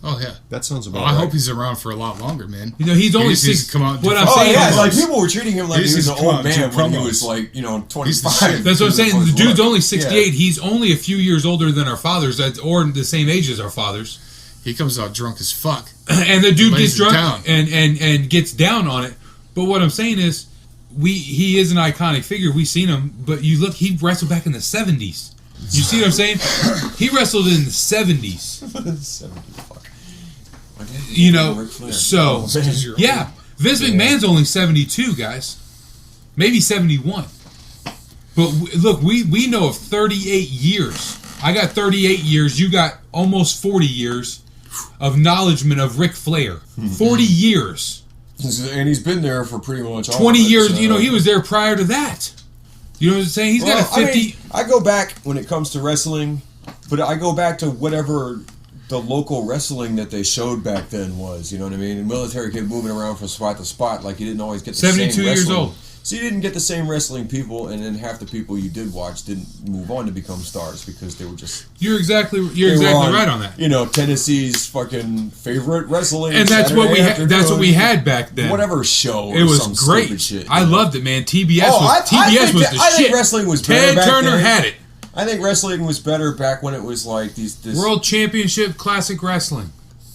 Oh yeah, that sounds about right. I hope he's around for a lot longer, man. He's only 60. What I'm saying is, like people were treating him like he was an old man when he was like 25. That's what I'm saying. The dude's only 68. Yeah. He's only a few years older than our fathers, or the same age as our fathers. He comes out drunk as fuck. And the dude Lays gets it drunk down. and gets down on it. But what I'm saying is, he is an iconic figure. We've seen him, but you look, he wrestled back in the 70s. You see what I'm saying? He wrestled in the 70s. 70, fuck. You know, so, yeah. Vince McMahon's only 72, guys. Maybe 71. But look, we know of 38 years. I got 38 years. You got almost 40 years of acknowledgement of Ric Flair. 40 years. And he's been there for pretty much all 20 of it, years. so. You know, he was there prior to that. You know what I'm saying? He's got a 50. I mean, I go back when it comes to wrestling, but I go back to whatever the local wrestling that they showed back then was. You know what I mean? The military kept moving around from spot to spot. Like, you didn't always get the 72 same years wrestling. old. So you didn't get the same wrestling people, and then half the people you did watch didn't move on to become stars because they were just... You're exactly on, right on that. You know, Tennessee's fucking favorite wrestling. And that's what we had. That's what we had back then. Whatever show. It was some great. Stupid shit. I loved it, man. TBS was the I shit. think wrestling was better Ted back Turner then. had it. I think wrestling was better back when it was like this World Championship Classic Wrestling,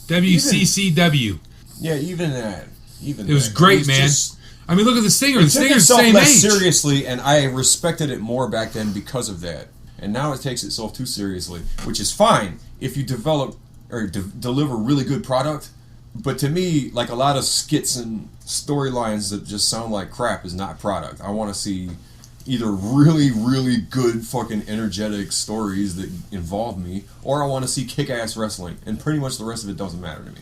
WCCW. Yeah, even that. Even it was that. great, it was man. I mean, look at the singer. The took singer's the itself same less age. seriously, and I respected it more back then because of that. And now it takes itself too seriously, which is fine if you develop or deliver really good product. But to me, like a lot of skits and storylines that just sound like crap is not product. I want to see either really, really good fucking energetic stories that involve me, or I want to see kick-ass wrestling. And pretty much the rest of it doesn't matter to me.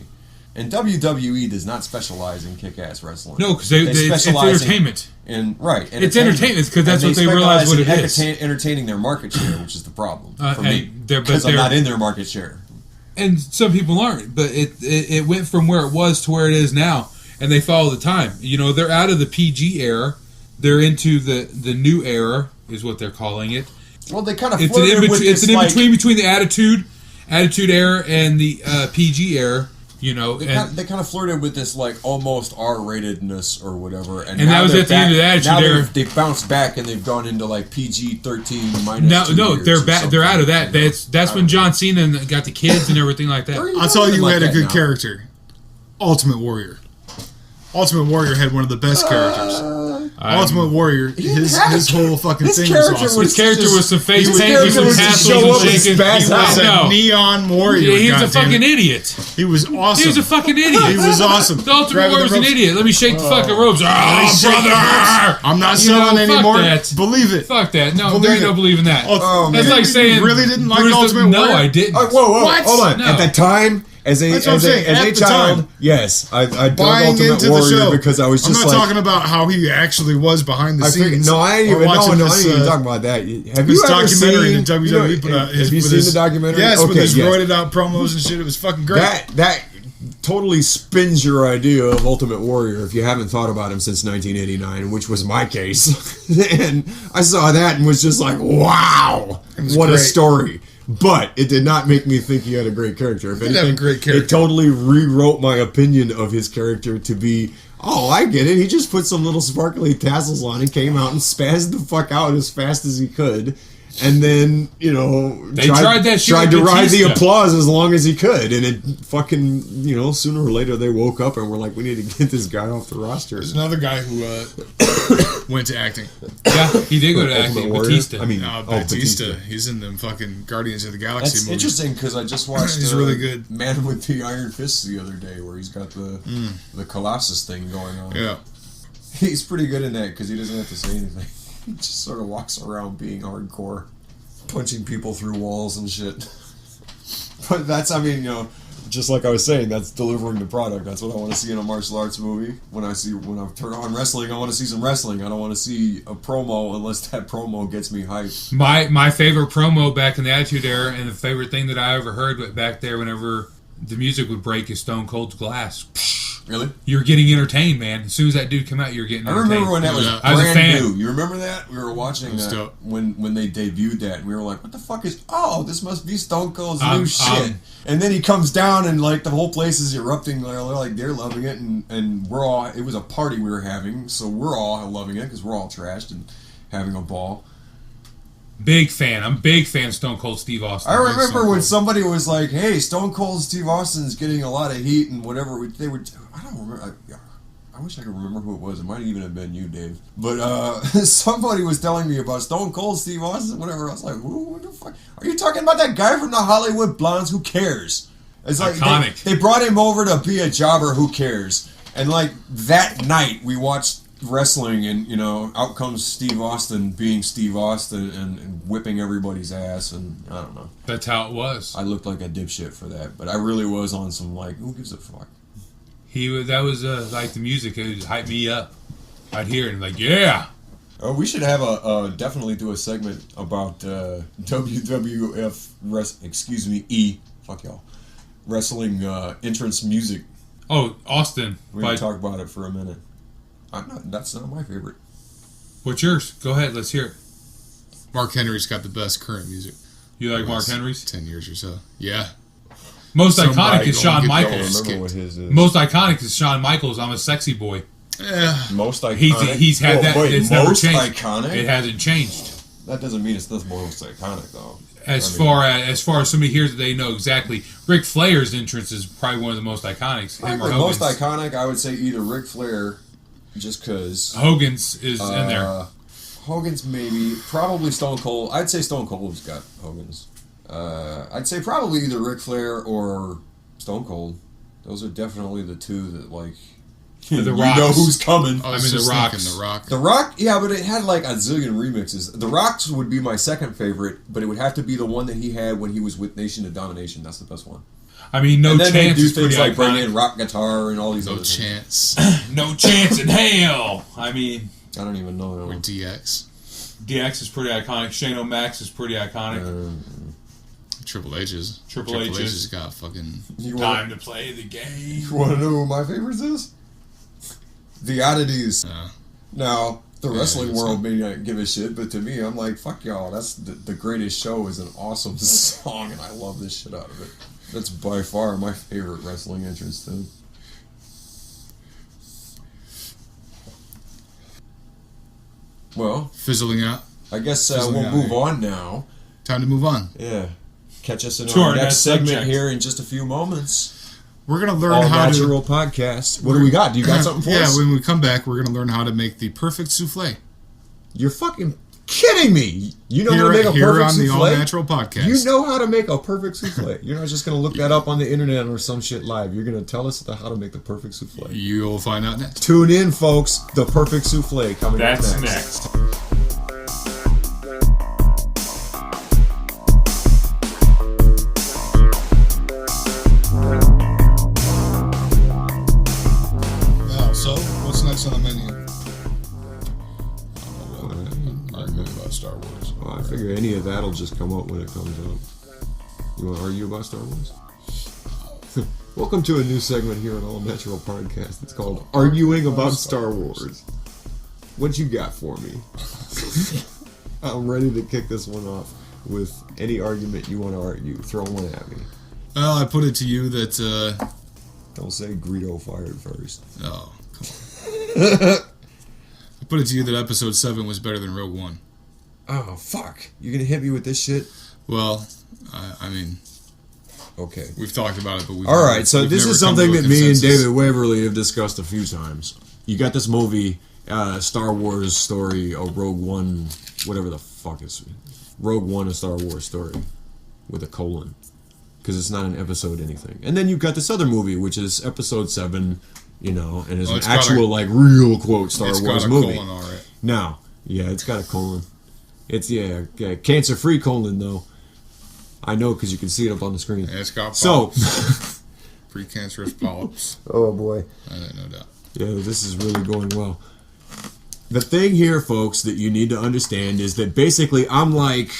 And WWE does not specialize in kick-ass wrestling. No, because it's entertainment. It's entertainment because that's what they realize what it is. Entertaining their market share, which is the problem for me. Because I'm not in their market share. And some people aren't, but it went from where it was to where it is now, and they follow the time. You know, they're out of the PG era. They're into the new era, is what they're calling it. Well, they kind of it's an in-between between the Attitude era and the PG era. You know, they kind of flirted with this like almost R-ratedness or whatever, and that was at the end of the Attitude Era. They've bounced back and they've gone into like PG-13 minus. No, they're back. They're out of that. That's when John Cena got the kids and everything like that. I'll tell you, who had a good character. Ultimate Warrior. Ultimate Warrior had one of the best characters. Ultimate Warrior, his whole fucking thing was awesome. His character was some face paint with some tassels and shaking. He was a neon warrior. He was a fucking idiot. He was awesome. He was a fucking idiot. He was awesome. The Ultimate Warrior was an idiot. Let me shake the fucking ropes. Oh, brother! I'm not selling anymore. That. Believe it. Fuck that. No, there ain't no believing that. That's like saying you really didn't like Ultimate Warrior? No, I didn't. Whoa, what? Hold on. No. At the time, as a child, yes, I dug Ultimate Warrior because I was just I'm not talking about how he actually was behind the scenes. I ain't even talking about that. Have you ever seen the WWE put out? Have you seen the documentary? Yes, with his roided out promos and shit. It was fucking great. That totally spins your idea of Ultimate Warrior if you haven't thought about him since 1989, which was my case. And I saw that and was just like, wow, what a story. But it did not make me think he had a great character. If anything, it totally rewrote my opinion of his character to be, oh, I get it. He just put some little sparkly tassels on and came out and spazzed the fuck out as fast as he could. And then, you know, tried to ride the applause as long as he could. And it fucking, you know, sooner or later they woke up and were like, we need to get this guy off the roster. There's another guy who went to acting. Yeah, he did go to acting. Batista. I mean, Batista. He's in them fucking Guardians of the Galaxy movies. That's interesting because I just watched he's really good. Man with the Iron Fist the other day where he's got the Colossus thing going on. Yeah. He's pretty good in that because he doesn't have to say anything. He just sort of walks around being hardcore, punching people through walls and shit. But that's, I mean, you know, just like I was saying, that's delivering the product. That's what I want to see in a martial arts movie. When I turn on wrestling, I want to see some wrestling. I don't want to see a promo unless that promo gets me hyped. My favorite promo back in the Attitude Era, and the favorite thing that I ever heard back there whenever the music would break, is Stone Cold's Glass. Really? You're getting entertained, man. As soon as that dude came out, you're getting entertained. I remember when that was brand new. You remember that? We were watching that when they debuted that, and we were like, what the fuck is... Oh, this must be Stone Cold's new shit. And then he comes down, and like the whole place is erupting. They're loving it, and we're all... It was a party we were having, so we're all loving it, because we're all trashed and having a ball. Big fan. I'm a big fan of Stone Cold Steve Austin. I remember when somebody was like, "Hey, Stone Cold Steve Austin's getting a lot of heat," and whatever they would. I don't remember. I wish I could remember who it was. It might even have been you, Dave. But somebody was telling me about Stone Cold Steve Austin, whatever. I was like, "What the fuck? Are you talking about that guy from the Hollywood Blondes? Who cares?" It's like iconic. They brought him over to be a jobber. Who cares? And like that night, we watched wrestling, and out comes Steve Austin being Steve Austin and whipping everybody's ass, and I don't know. That's how it was. I looked like a dipshit for that, but I really was on some like, who gives a fuck? That was like the music. It would hype me up. I'd hear it and like, yeah. Oh, we should have definitely do a segment about WWF fuck y'all, wrestling entrance music. Oh, Austin. We can talk about it for a minute. That's not my favorite. What's yours? Go ahead. Let's hear it. Mark Henry's got the best current music. You like Mark Henry's? 10 years or so. Yeah. Most iconic is Shawn Michaels. I don't remember what his is. Most iconic is Shawn Michaels. I'm a sexy boy. Most iconic. He's had that. Wait, it's never most changed. Iconic? It hasn't changed. That doesn't mean it's the most iconic though. As far as somebody hears it, they know exactly. Ric Flair's entrance is probably one of the most iconic. The most iconic, I would say either Ric Flair, just because Hogan's is in there. Hogan's maybe, probably Stone Cold. I'd say Stone Cold's got Hogan's. I'd say probably either Ric Flair or Stone Cold. Those are definitely the two that like. The Rocks. You know who's coming. I mean, The Rock. The Rock, yeah, but it had like a zillion remixes. The Rock's would be my second favorite, but it would have to be the one that he had when he was with Nation of Domination. That's the best one. I mean, No Chance. And then they do is things like bring iconic. in rock guitar and all these No other Chance. things. No Chance in Hell. I mean, I don't even know that Or one. DX. DX is pretty iconic. Shane O'Max is pretty iconic. Triple H's. Triple H's got fucking time to play the game. You want to know who my favorites is? The Oddities. Now, the wrestling world may not give a shit, but to me, I'm like, fuck y'all. That's the Greatest Show is an awesome song, and I love this shit out of it. That's by far my favorite wrestling entrance theme. Well, fizzling out. I guess we'll move on now. Time to move on. Yeah. Catch us in Sure, our next segment subject. here in just a few moments. We're going to learn All how Natural to... Podcast. What do we got? Do you got something for us? Yeah, when we come back, we're going to learn how to make the perfect souffle. You're fucking kidding me. You know how to make a here perfect on the souffle? All Natural Podcast. You know how to make a perfect souffle. You're not just going to look that up on the internet or some shit live. You're going to tell us how to make the perfect souffle. You'll find out next. Tune in, folks. The perfect souffle coming up That's next. So, what's next on the menu? Argument about Star Wars. Well, I figure any of that'll just come up when it comes up. You want to argue about Star Wars? Welcome to a new segment here on All Natural Podcast. It's called Arguing About Star Wars. What you got for me? I'm ready to kick this one off with any argument you want to argue. Throw one at me. Well, I put it to you that... Don't say Greedo fired first. Oh, come on. I put it to you that Episode 7 was better than Rogue One. Oh, fuck. You're going to hit me with this shit? Well, I mean... Okay. We've talked about it, but we've All right, so this is something that me and consensus. David Waverly have discussed a few times. You got this movie, Star Wars story, or Rogue One, whatever the fuck is Rogue One, a Star Wars story, with a colon. Because it's not an episode anything. And then you've got this other movie, which is Episode 7, you know, and is an actual, real quote Star Wars movie. Colon, all right. Now, yeah, it's got a colon. It's, yeah cancer-free colon, though. I know, because you can see it up on the screen. Yeah, it's got so precancerous polyps. Oh, boy. No doubt. Yeah, this is really going well. The thing here, folks, that you need to understand is that basically I'm like...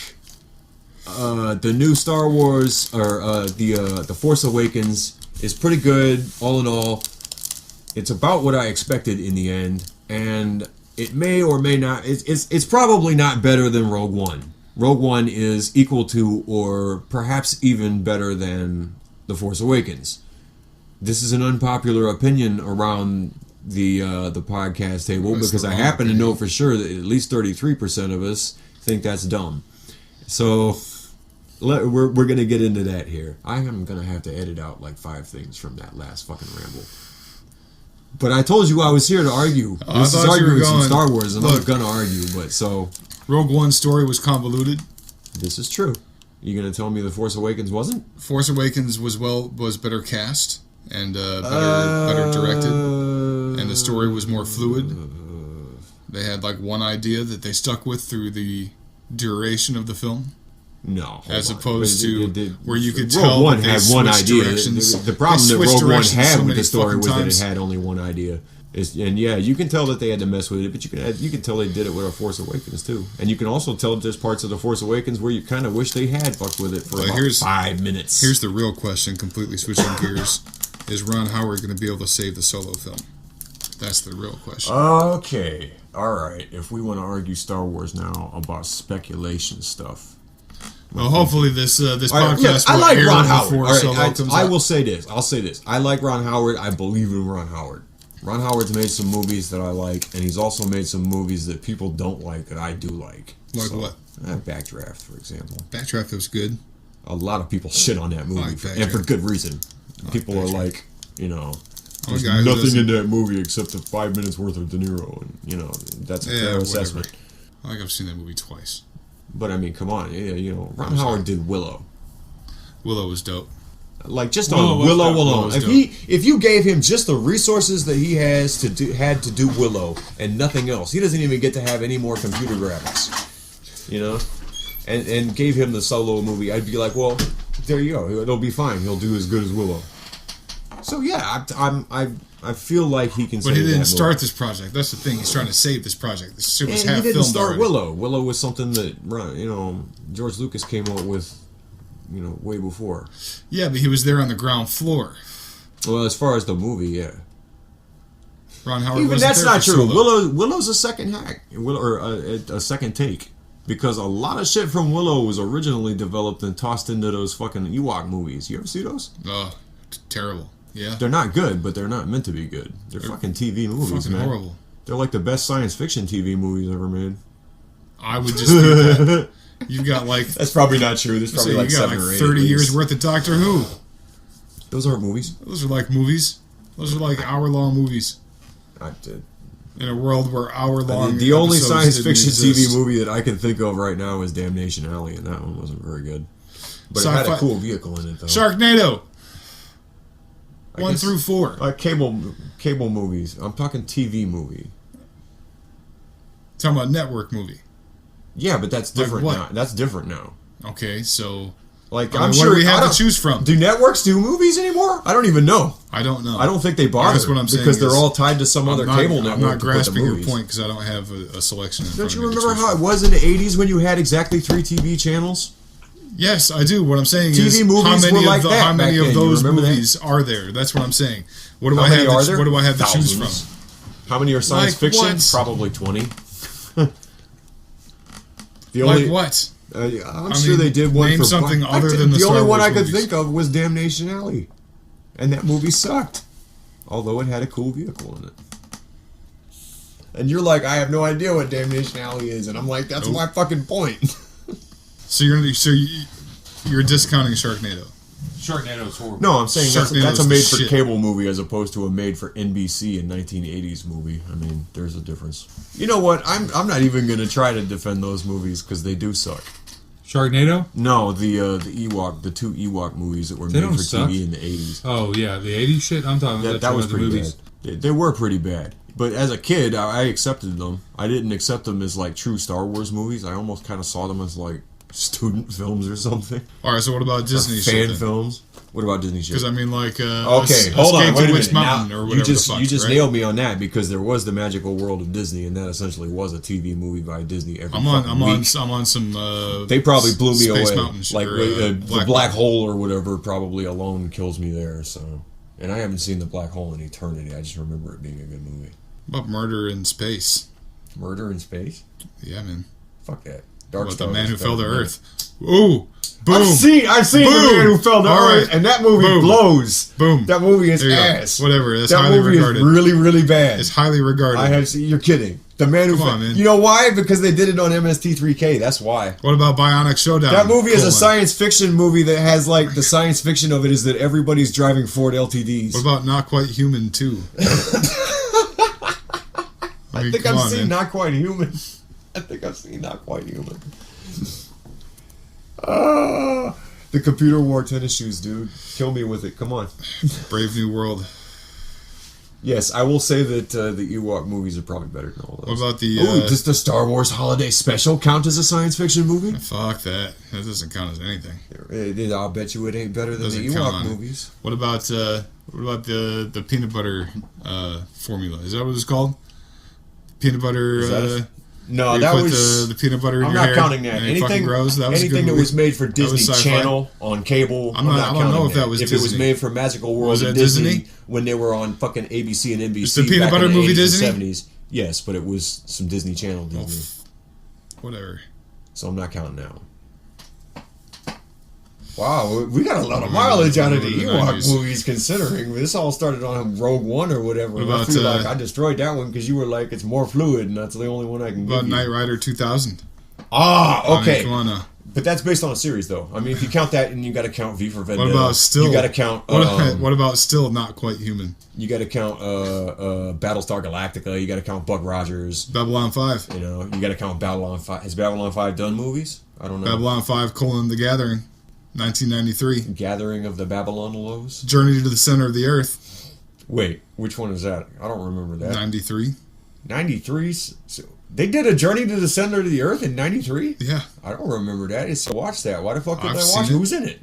the new Star Wars, or the Force Awakens, is pretty good, all in all. It's about what I expected in the end, and it may or may not... It's probably not better than Rogue One. Rogue One is equal to, or perhaps even better than, The Force Awakens. This is an unpopular opinion around the podcast table, because I happen to know for sure that at least 33% of us think that's dumb. So we're gonna get into that here. I am gonna have to edit out like 5 things from that last fucking ramble. But I told you I was here to argue. This is arguing some Star Wars, and I'm gonna argue. But so Rogue One's story was convoluted. This is true. You gonna tell me The Force Awakens wasn't? Force Awakens was better cast and better directed, and the story was more fluid. They had like one idea that they stuck with through the duration of the film. No, as opposed to where you could tell Rogue One had one idea. The problem that Rogue One had with the story was that it had only one idea. And yeah, you can tell that they had to mess with it, but you can tell they did it with The Force Awakens too. And you can also tell there's parts of The Force Awakens where you kind of wish they had fucked with it for about 5 minutes. Here's the real question, completely switching gears. Is Ron Howard going to be able to save the Solo film? That's the real question. Okay. All right. If we want to argue Star Wars now about speculation stuff. Well, hopefully this podcast look, I like Ron Howard. Solo comes I out. will say this. I'll say this. I like Ron Howard. I believe in Ron Howard. Ron Howard's made some movies that I like, and he's also made some movies that people don't like that I do like. Like what? Backdraft, for example. Backdraft was good. A lot of people shit on that movie, and for good reason. People are like, there's nothing in that movie except the 5 minutes worth of De Niro, and that's a fair assessment. I think I've seen that movie twice. But I mean, come on, Ron Howard did Willow. Willow was dope. Like just on Willow alone, if you gave him just the resources that he had to do Willow and nothing else, he doesn't even get to have any more computer graphics, and gave him the Solo movie, I'd be like, well, there you go, it'll be fine. He'll do as good as Willow. So yeah, I feel like he can. But he didn't start this project. That's the thing. He's trying to save this project. This shit was half filmed already. He didn't start Willow. Willow was something that George Lucas came up with. Way before. Yeah, but he was there on the ground floor. Well, as far as the movie, yeah. Ron Howard even wasn't that's there not for true. Solo. Willow's a second hack, or a second take, because a lot of shit from Willow was originally developed and tossed into those fucking Ewok movies. You ever see those? Oh, terrible. Yeah. They're not good, but they're not meant to be good. They're fucking TV movies, fucking man. Horrible. They're like the best science fiction TV movies ever made. I would just do that. You've got like... That's probably not true. There's probably like 7 or 8. 30 years worth of Doctor Who. Those aren't movies. Those are like movies. Those are like hour-long movies. I did. In a world where hour-long the only science fiction TV movie that I can think of right now is Damnation Alley, and that one wasn't very good. But it had a cool vehicle in it, though. Sharknado! 1 through 4. Cable movies. I'm talking TV movie. Talking about network movie. Yeah, but that's different now. That's different now. Okay, so... I'm sure what do we have to choose from? Do networks do movies anymore? I don't even know. I don't know. I don't think they bother. That's what I'm saying. Because they're all tied to some other cable network. I'm not grasping your point because I don't have a selection. Don't you remember how it was in the 80s when you had exactly 3 TV channels? Yes, I do. What I'm saying is, how many of those movies are there? That's what I'm saying. What do I have to choose from? How many are science fiction? Probably 20. What? I'm sure they did one name for something other than the Star only Wars one I could think of was Damnation Alley, and that movie sucked. Although it had a cool vehicle in it. And you're like, I have no idea what Damnation Alley is, and I'm like, that's my fucking point. So you're discounting Sharknado. Sharknado's horrible. No, I'm saying that's a made-for-cable movie as opposed to a made-for-NBC in 1980s movie. I mean, there's a difference. You know what? I'm not even going to try to defend those movies because they do suck. Sharknado? No, the 2 Ewok movies that were made for TV in the 80s. Oh, yeah, the 80s shit? I'm talking about that was pretty movies. Bad. They were pretty bad. But as a kid, I accepted them. I didn't accept them as like true Star Wars movies. I almost kind of saw them as like student films or something. All right, so what about Disney fan films? What about Disney shit? Because I mean, like, okay, hold on, wait a minute. Mountain or whatever you just nailed me on that because there was the Magical World of Disney, and that essentially was a TV movie by Disney. I'm on some. They probably blew me away. Like the Black Hole or whatever probably alone kills me there. So, and I haven't seen the Black Hole in eternity. I just remember it being a good movie. About Murder in Space. Murder in Space? Yeah, man. Fuck that. About the Man Who Fell to Earth. Ooh. Boom. I've seen Boom. The Man Who Fell to Earth, and that movie blows. Boom. That movie is ass. Whatever. That's that highly movie regarded. Is really, really bad. It's highly regarded. I have seen. You're kidding. The man who... Come on, man. You know why? Because they did it on MST3K. That's why. What about Bionic Showdown? That movie is a science fiction movie that has, like, the science fiction of it is that everybody's driving Ford LTDs. What about Not Quite Human 2? I think I've seen Not Quite Human. The computer wore tennis shoes, dude. Kill me with it. Come on. Brave New World. Yes, I will say that the Ewok movies are probably better than all those. What about the... does the Star Wars Holiday Special count as a science fiction movie? Fuck that. That doesn't count as anything. I'll bet you it ain't better than the Ewok movies. What about the peanut butter formula? Is that what it's called? Peanut butter... No, that was the peanut butter in I'm your not hair counting that. and it Anything fucking grows. That was anything a good that was made for Disney sci-fi. Channel on cable. I don't know if that was if Disney. it was made for Magical World Was of that Disney, Disney? When they were on fucking ABC and NBC. Is the peanut back butter in the movie 80s Disney? And 70s. Yes, but it was some Disney Channel Disney. Whatever. So I'm not counting that one. Wow, we got a lot of mileage out of the Ewok movies, considering this all started on Rogue One or whatever. What about, I feel like I destroyed that one because you were like, it's more fluid, and that's the only one I can give you. Knight Rider 2000? Ah, okay. I mean, come on now. But that's based on a series, though. I mean, if you count that, and you got to count V for Vendetta. What about still? You got to count. What about still Not Quite Human? You got to count Battlestar Galactica. You got to count Buck Rogers. Babylon 5. You know, you got to count Babylon 5. Has Babylon 5 done movies? I don't know. Babylon 5: The Gathering, 1993. Gathering of the Babylon-Lows. Journey to the Center of the Earth. Wait, which one is that? I don't remember that. 93. 93. So they did a Journey to the Center of the Earth in 93? Yeah. I don't remember that. I watched that. Why the fuck did I seen watch it? Who's in it?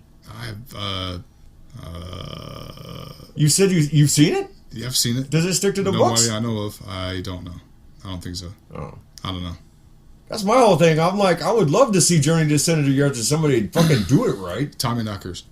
You said you've seen it? Yeah, I've seen it. Does it stick to the books? Nobody I know of. I don't know. I don't think so. Oh. I don't know. That's my whole thing. I'm like, I would love to see Journey to the Center of the Earth if somebody fucking do it right. Tommy Knockers.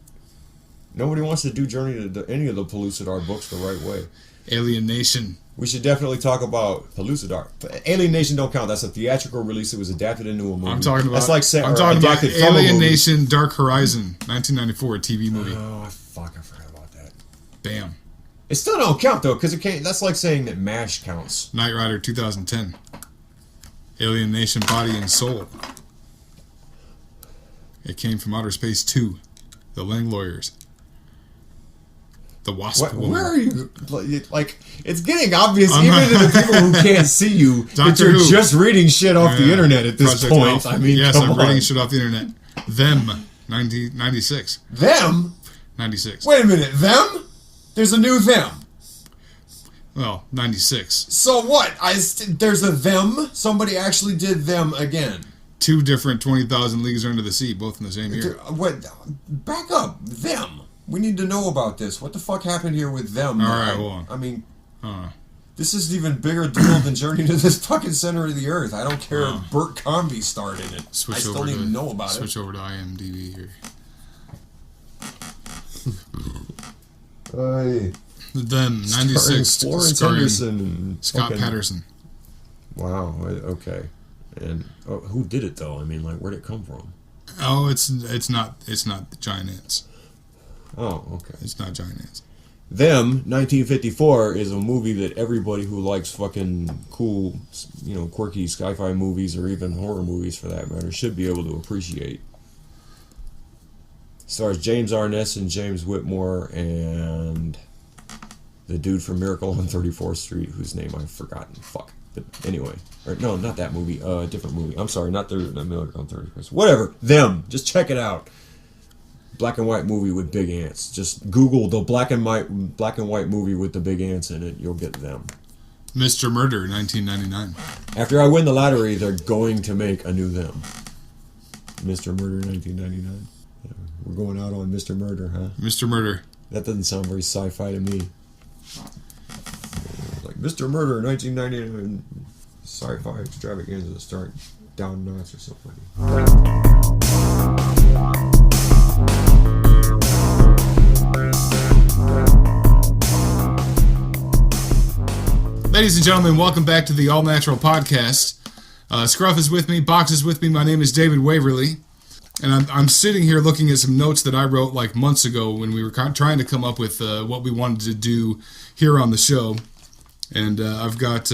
Nobody wants to do Journey to any of the Pellucidar books the right way. Alien Nation. We should definitely talk about Pellucidar. Alien Nation don't count. That's a theatrical release. It was adapted into a movie. I'm talking about. That's like I'm talking about from Alien Nation: Dark Horizon, 1994 TV movie. Oh, I forgot about that. Bam. It still don't count though, because it can't. That's like saying that MASH counts. Knight Rider 2010. Alien Nation: Body and Soul. It came from Outer Space 2. The Langloyers. The Wasp Woman. Where are you? Like, it's getting obvious even to the people who can't see you that you're just reading shit off the internet at this Project point. Alpha. I mean, yes, come I'm on. reading shit off the internet. Them, 96. Them? 96. Wait a minute, them? There's a new them. Well, 96. So what? There's a them? Somebody actually did them again. Two different 20,000 Leagues Under the Sea, both in the same year. What? Back up. Them. We need to know about this. What the fuck happened here with them? All right, hold on. I mean, this is an even bigger deal than Journey to this fucking Center of the Earth. I don't care if Burt Comby starred in it. I still don't even know about it. Switch over to IMDb here. Them, 96. Florence Henderson and Scott Patterson. Wow, okay. And who did it though? I mean, like, where'd it come from? Oh, it's not Giant Ants. Oh, okay. It's not Giant Ants. Them, 1954, is a movie that everybody who likes fucking cool, quirky sci-fi movies or even horror movies for that matter should be able to appreciate. Stars James Arness and James Whitmore and the dude from Miracle on 34th Street, whose name I've forgotten. Fuck. But anyway. No, not that movie. A different movie. I'm sorry, not the Miracle on 34th. Whatever. Them. Just check it out. Black and white movie with big ants. Just Google the black and white movie with the big ants in it. You'll get them. Mr. Murder, 1999. After I win the lottery, they're going to make a new them. Mr. Murder, 1999. Yeah, we're going out on Mr. Murder, huh? Mr. Murder. That doesn't sound very sci-fi to me. Like Mr. Murder, 1999. Sci-fi extravaganza start down notch or something. Ladies and gentlemen, welcome back to the All Natural Podcast. Scruff is with me, Box is with me. My name is David Waverly, and I'm sitting here looking at some notes that I wrote like months ago when we were trying to come up with what we wanted to do here on the show. And I've got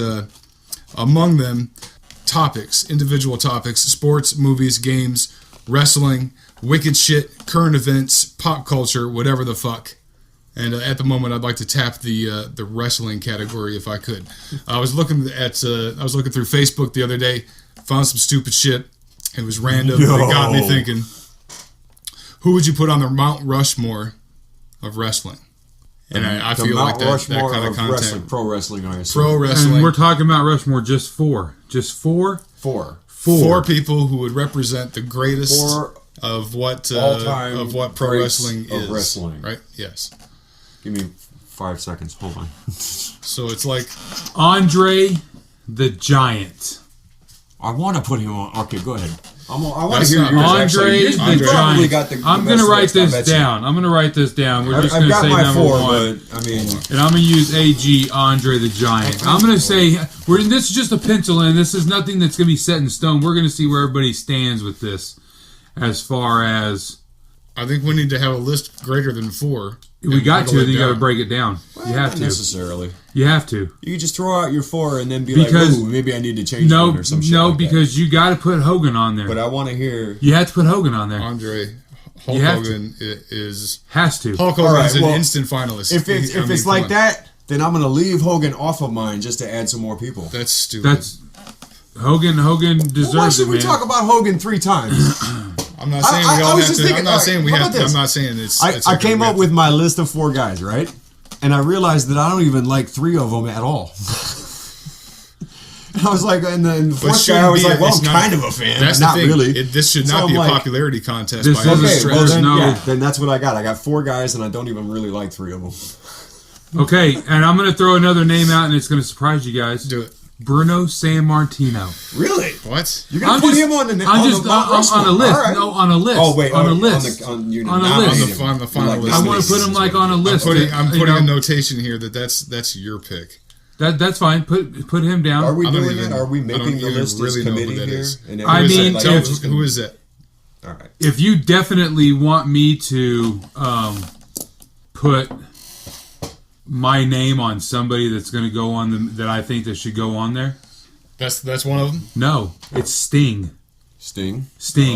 Among them, topics, individual topics, sports, movies, games, wrestling, wicked shit, current events, pop culture, whatever the fuck. And at the moment, I'd like to tap the wrestling category if I could. I was looking through Facebook the other day, found some stupid shit. It was random. It got me thinking, who would you put on the Mount Rushmore of wrestling? And I feel like that kind of content. Wrestling, pro wrestling, I assume. Pro wrestling. And we're talking about Rushmore, just four. Just four? Four people who would represent the greatest of what pro wrestling is. Wrestling. Right? Yes. Give me 5 seconds. Hold on. So it's like Andre the Giant. I want to put him on. Okay, go ahead. I want to hear yours. Andre the Giant. I'm going to write this down. We're just going to say number 1. But, I mean, and I'm going to use AG Andre the Giant. I'm going to say this is just a pencil in. This is nothing that's going to be set in stone. We're going to see where everybody stands with this, as far as. I think we need to have a list greater than 4. We got to. Then you got to break it down. Well, you have not to. Necessarily. You have to. You just throw out your 4 and then be like, "Ooh, maybe I need to change one or some shit." No, like because you got to put Hogan on there. But I want to hear. You have to put Hogan on there. Andre Hulk Hogan is has to. Hulk Hogan is an instant finalist. If it's like that, then I'm going to leave Hogan off of mine just to add some more people. That's stupid. Hogan deserves it, why should we talk about Hogan 3 times? I'm not saying we all have to. I'm not saying we have to. I'm not saying it's. I came up with my list of 4 guys, right? And I realized that I don't even like 3 of them at all. And I was like, and the 4th guy, I was like, well, I'm kind of a fan. That's not the thing. really. This should not be a popularity contest. Then that's what I got. I got 4 guys, and I don't even really like 3 of them. Okay, and I'm going to throw another name out, and it's going to surprise you guys. Do it. Bruno Sammartino. Really? What? You're gonna put him on the on a list. Right. No, on a list. Oh wait, on a list. On the final list. I want to put him like on a list. I'm putting a notation here that's your pick. That's fine. Put him down. Are we doing it? Are we making the list as committee here? I mean, who is that? All right. If you definitely want me to put my name on somebody that's going to go on that I think that should go on there. That's one of them? No, it's Sting. Sting? Sting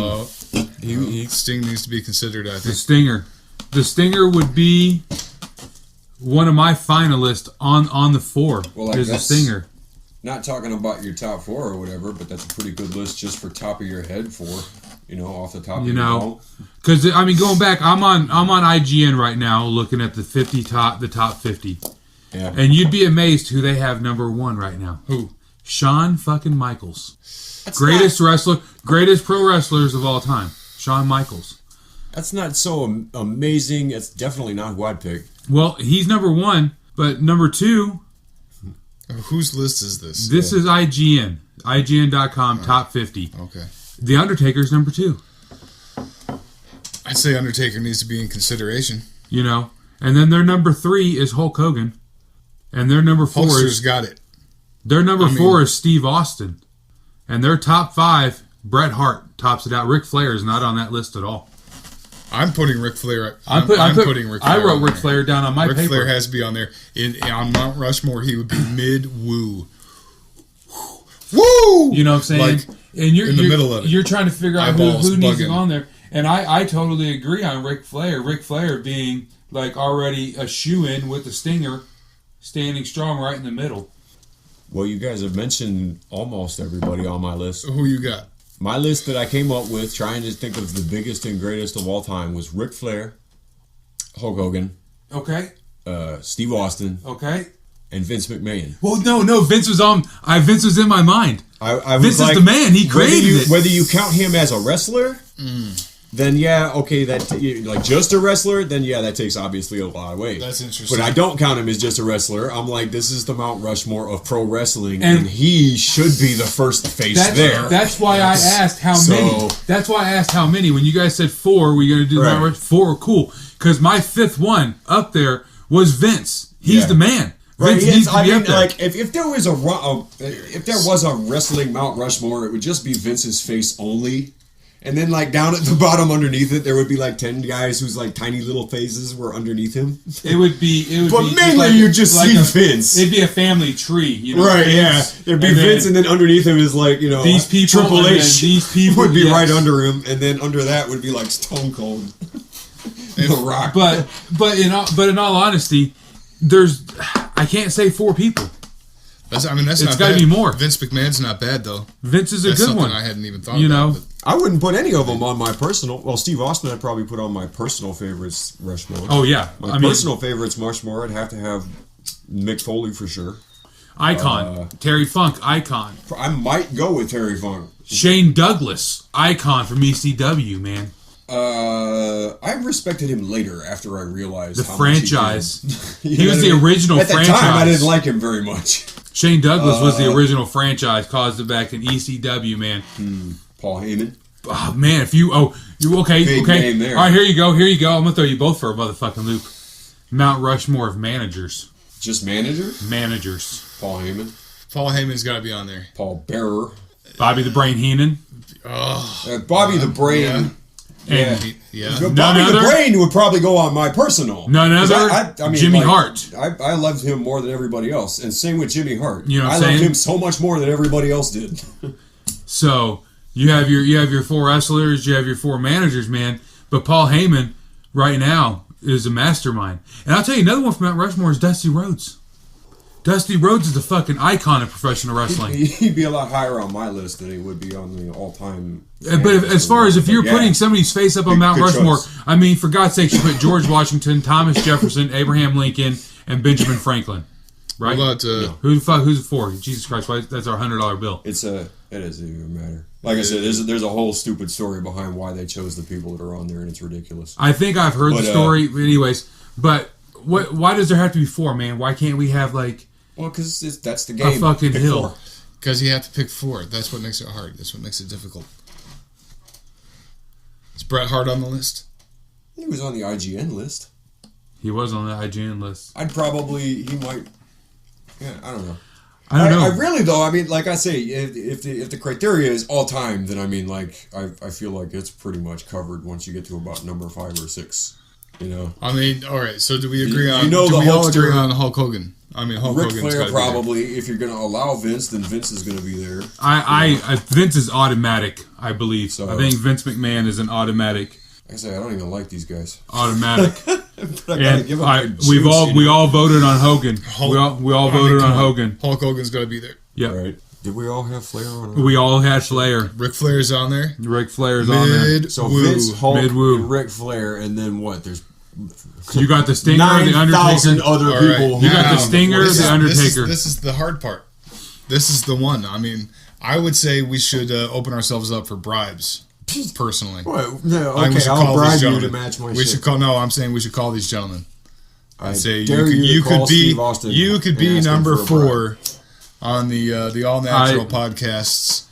needs to be considered, I think. The Stinger would be one of my finalists on the 4. Well, is the Stinger. Not talking about your top 4 or whatever, but that's a pretty good list just for top of your head for, off the top of your head. Because, I mean, going back, I'm on IGN right now looking at the top 50. Yeah. And you'd be amazed who they have number 1 right now. Who? Shawn fucking Michaels. Greatest pro wrestlers of all time. Shawn Michaels. That's not so amazing. It's definitely not who I'd pick. Well, he's number 1, but number 2... Whose list is this? This is IGN. IGN.com, top 50. Okay. The Undertaker's number 2. I'd say Undertaker needs to be in consideration. And then their number 3 is Hulk Hogan. And their number 4 Hulkster's got it. Their number 4 is Steve Austin. And their top 5, Bret Hart tops it out. Ric Flair is not on that list at all. I'm putting Ric Flair. I'm putting Ric Flair. I wrote Ric Flair down on my paper. Ric Flair has to be on there. On Mount Rushmore, he would be mid-woo. Woo! You know what I'm saying? Like, and you're in the middle of it. You're trying to figure out who needs to go on there. And I totally agree on Ric Flair. Ric Flair being like already a shoe-in with the Stinger standing strong right in the middle. Well, you guys have mentioned almost everybody on my list. Who you got? My list that I came up with, trying to think of the biggest and greatest of all time, was Ric Flair, Hulk Hogan, okay, Steve Austin, okay, and Vince McMahon. Well, no, Vince was on. Vince was in my mind. Vince is the man. He created it. Whether you count him as a wrestler, then yeah, okay, like just a wrestler, then yeah, that takes obviously a lot of weight. That's interesting. But I don't count him as just a wrestler. I'm like, this is the Mount Rushmore of pro wrestling, and he should be the first face there. That's why I asked how many. That's why I asked how many. When you guys said 4, we're going to do the Mount Rushmore. 4, cool. Because my 5th one up there was Vince. He's the man. Vince needs to be up there. Like if there was a wrestling Mount Rushmore, it would just be Vince's face only. And then, like, down at the bottom underneath it, there would be, like, 10 guys whose, like, tiny little faces were underneath him. But mainly you'd just see Vince. It'd be a family tree, you know? Right, Vince, There'd be Vince, and then underneath him is, like, you know, these people, Triple H these people would be right under him, and then under that would be, like, Stone Cold. The Rock. But in all honesty, I can't say 4 people. That's it's not got to bad. be more. Vince McMahon's not bad, though. Vince is a good one. I hadn't even thought you about. know, I wouldn't put any of them on my personal. Well, Steve Austin, I'd probably put on my personal favorites Rushmore. Oh yeah, my personal favorites Rushmore. I'd have to have Mick Foley for sure. Icon, Terry Funk, icon. I might go with Terry Funk. Shane Douglas, icon from ECW, man. I respected him later after I realized the how franchise. Much he was the original franchise. At the time, I didn't like him very much. Shane Douglas was the original franchise, caused it back in ECW, man. Paul Heyman. Oh man, you okay? Big name there. All right, here you go. I'm gonna throw you both for a motherfucking loop. Mount Rushmore of managers. Just managers? Managers. Paul Heyman. Paul Heyman's got to be on there. Paul Bearer. Bobby the Brain Heenan. Bobby the Brain. Yeah. Bobby the Brain would probably go on my personal. None other. Jimmy Hart. I loved him more than everybody else, and same with Jimmy Hart. You know what I I'm saying? loved him so much more than everybody else did. So you have your 4 wrestlers, you have your 4 managers, man. But Paul Heyman right now is a mastermind. And I'll tell you another one from Mount Rushmore is Dusty Rhodes. Dusty Rhodes is a fucking icon of professional wrestling. He'd be a lot higher on my list than he would be on the all-time. But as far as if you're putting somebody's face up on Mount Rushmore, choice. I mean, for God's sake, you put George Washington, Thomas Jefferson, Abraham Lincoln, and Benjamin Franklin. Right? What about, Who's it for? Jesus Christ, that's our $100 bill. It doesn't even matter. Like I said, there's a whole stupid story behind why they chose the people that are on there, and it's ridiculous. I think I've heard the story, anyways. But why does there have to be 4, man? Why can't we have like? Well, because that's the game. A fucking pick hill. 4. Because you have to pick 4. That's what makes it hard. That's what makes it difficult. Is Bret Hart on the list? He was on the IGN list. He was on the IGN list. He might. Yeah, I don't know. I don't know. I really though. I mean, like I say, if the criteria is all time, then I mean, like I feel like it's pretty much covered once you get to about number 5 or 6. You know. I mean, all right. So do we agree on? Do we all agree on Hulk Hogan? I mean, Hulk Ric Hogan's Flair probably. If you're going to allow Vince, then Vince is going to be there. Vince is automatic. I believe. So, I think Vince McMahon is an automatic. Like I say, I don't even like these guys. Automatic. And we all voted on Hogan. We all voted on Hogan. Hulk Hogan's got to be there. Yeah. Right. Did we all have Flair on? We all had Flair. Ric Flair's on there. Ric Flair's on there. So Vince, Hulk, and Ric Flair, and then what? There's you got the Stinger, 9,000 other people. You got the Stinger, the Undertaker. This is the hard part. This is the one. I mean, I would say we should open ourselves up for bribes. Personally, well, no, okay, I'll bribe you to match my shit. I'm saying we should call these gentlemen. I'd say you could be number 4 on the All Natural Podcast's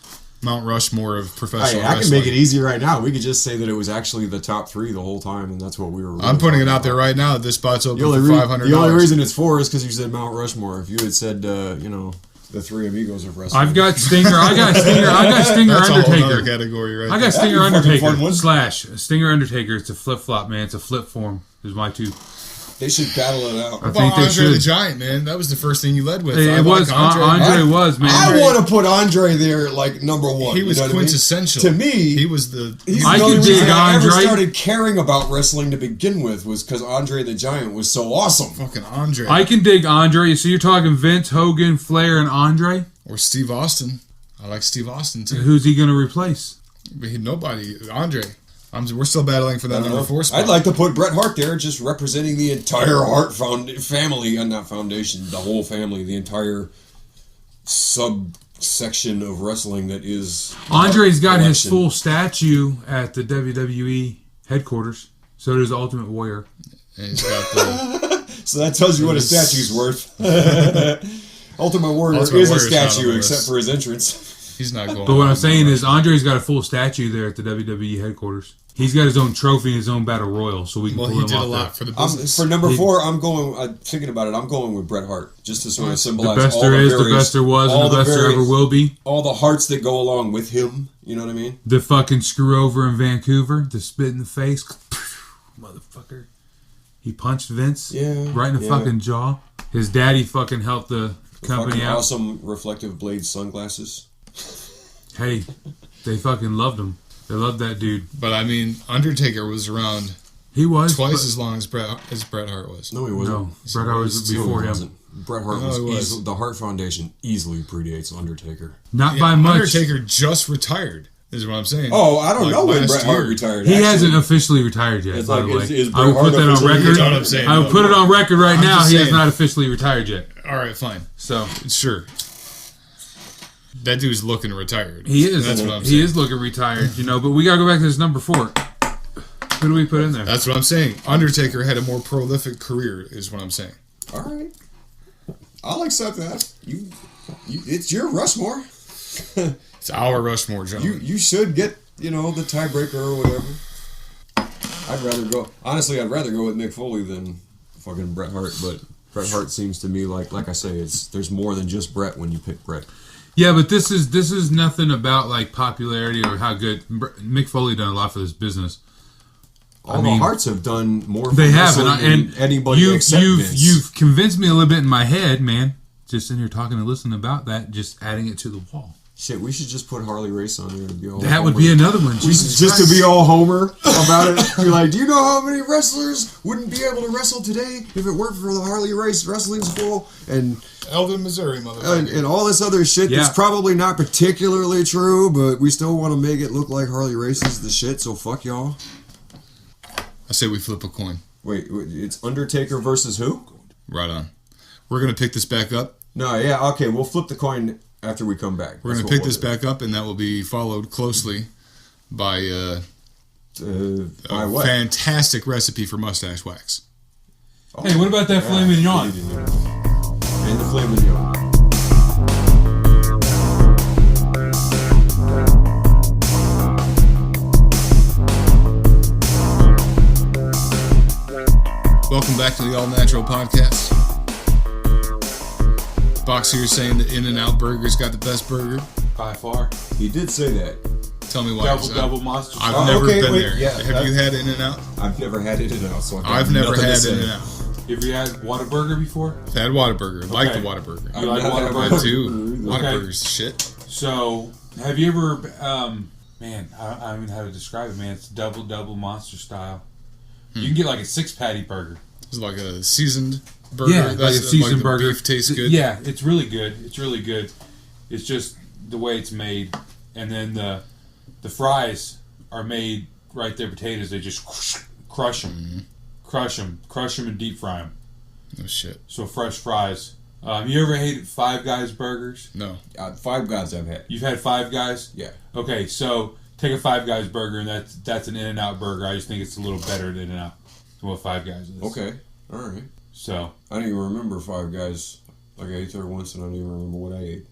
Mount Rushmore of professional wrestling. I can make it easy right now. We could just say that it was actually the top 3 the whole time, and that's what we were. Really I'm putting it out there right now. This spot's open for $500. The only reason it's 4 is because you said Mount Rushmore. If you had said, the 3 Amigos of wrestling, I've got Stinger. I got Stinger that's Undertaker. A whole other category, right? I got Stinger Undertaker / Stinger Undertaker. It's a flip flop, man. It's a flip form. Is my 2. They should battle it out. I think they Andre should. the Giant, man. That was the first thing you led with. It was Andre was, man. I want to put Andre there like number 1. He was quintessential. To me, he was the. I can dig Andre. I ever started caring about wrestling to begin with was because Andre the Giant was so awesome. Fucking Andre. I can dig Andre. So you're talking Vince, Hogan, Flair, and Andre? Or Steve Austin. I like Steve Austin too. Who's he going to replace? Nobody. Andre. We're still battling for that number 4 spot. I'd like to put Bret Hart there, just representing the entire Hart family, and not foundation, the whole family, the entire subsection of wrestling that is. Andre's got his full statue at the WWE headquarters. So does Ultimate Warrior. And he's got the. So that tells you what a statue's worth. Ultimate Warrior is a statue, except for his entrance. He's not going. But what I'm saying is, Andre's got a full statue there at the WWE headquarters. He's got his own trophy and his own battle royal, so we can pull him off. Well, he did a lot for the business. For number 4, I'm going. Thinking about it, I'm going with Bret Hart, just to sort of symbolize the best all there the is, various, the best there was, and the best there ever will be. All the hearts that go along with him. You know what I mean? The fucking screw over in Vancouver, the spit in the face, motherfucker. He punched Vince right in the fucking jaw. His daddy fucking helped the company out. Awesome reflective blade sunglasses. Hey, they fucking loved him. They loved that dude. But I mean, Undertaker was around. He was twice as long as Bret Hart was. No, he wasn't. No, Bret Hart was before him. Bret Hart was the Hart Foundation easily predates Undertaker. Not by much. Undertaker just retired, is what I'm saying. Oh, I don't know when Bret Hart retired. He hasn't officially retired yet, by the way. I will put that on record. I will put it on record right now. He has not officially retired yet. All right, fine. So sure. That dude's looking retired. He is. That's what I'm saying. He is looking retired, but we gotta go back to this number 4. Who do we put in there? That's what I'm saying. Undertaker had a more prolific career, is what I'm saying. All right. I'll accept that. It's your Rushmore. It's our Rushmore, gentlemen. You should get, the tiebreaker or whatever. I'd rather go with Mick Foley than fucking Bret Hart, but Bret Hart seems to me like I say, there's more than just Bret when you pick Bret. Yeah, but this is nothing about like popularity or how good Mick Foley done a lot for this business. All the Harts have done more. They have, and anybody except Vince. You've convinced me a little bit in my head, man. Just in here talking and listening about that, just adding it to the wall. Shit, we should just put Harley Race on there to be all. That would be another one. Just to be all Homer about it. You're like, do you know how many wrestlers wouldn't be able to wrestle today if it weren't for the Harley Race Wrestling School and Eldon, Missouri, motherfucker, and all this other shit that's probably not particularly true, but we still want to make it look like Harley Race is the shit. So fuck y'all. I say we flip a coin. Wait, it's Undertaker versus who? Right on. We're gonna pick this back up. No, yeah, okay, we'll flip the coin after we come back. We're going to pick this back up, and that will be followed closely by a fantastic recipe for mustache wax. Oh, hey, what about that filet mignon? And the filet mignon. Welcome back to the All Natural Podcast. Box here saying that In-N-Out Burger's got the best burger. By far. He did say that. Tell me why. Double monster. I've never been there. Yeah, have you had In-N-Out? I've never had In-N-Out, so I've never had In-N-Out. Have you had Whataburger before? I've had Whataburger. Like the Whataburger. You like Whataburger? I do. Whataburger's shit. So, have you ever... man, I don't even know how to describe it, man. It's double monster style. You can get like a 6-patty burger. It's like a seasoned burger. Yeah, like a seasoned burger. Beef tastes good. Yeah, it's really good. It's really good. It's just the way it's made, and then the fries are made right there. Potatoes, they just crush them, crush them, and deep fry them. No shit. So fresh fries. You ever ate Five Guys burgers? No. Five Guys I've had. You've had Five Guys? Yeah. Okay, so take a Five Guys burger, and that's an In-N-Out burger. I just think it's a little better than In-N-Out. What Five Guys is. Okay, all right. So I don't even remember Five Guys. Like I ate there once, and I don't even remember what I ate.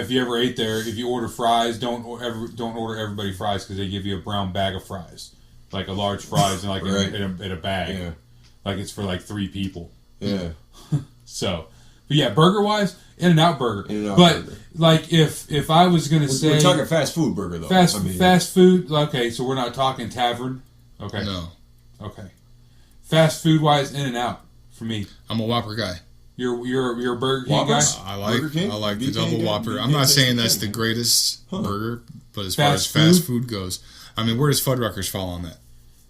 If you ever ate there, if you order fries, don't order everybody fries because they give you a brown bag of fries, like a large fries in like right. in a bag, like it's for like 3 people. Yeah. So, but yeah, burger wise, In-N-Out burger. In-N-Out but burger. like if I was gonna say we're talking fast food burger though. Fast food. Okay, so we're not talking tavern. Okay. No. Okay. Fast food wise, In-N-Out for me. I'm a Whopper guy. You're a Burger King guy? I like the double Whopper. I'm not saying that's the greatest burger, but as far as fast food goes, I mean, where does Fuddruckers fall on that?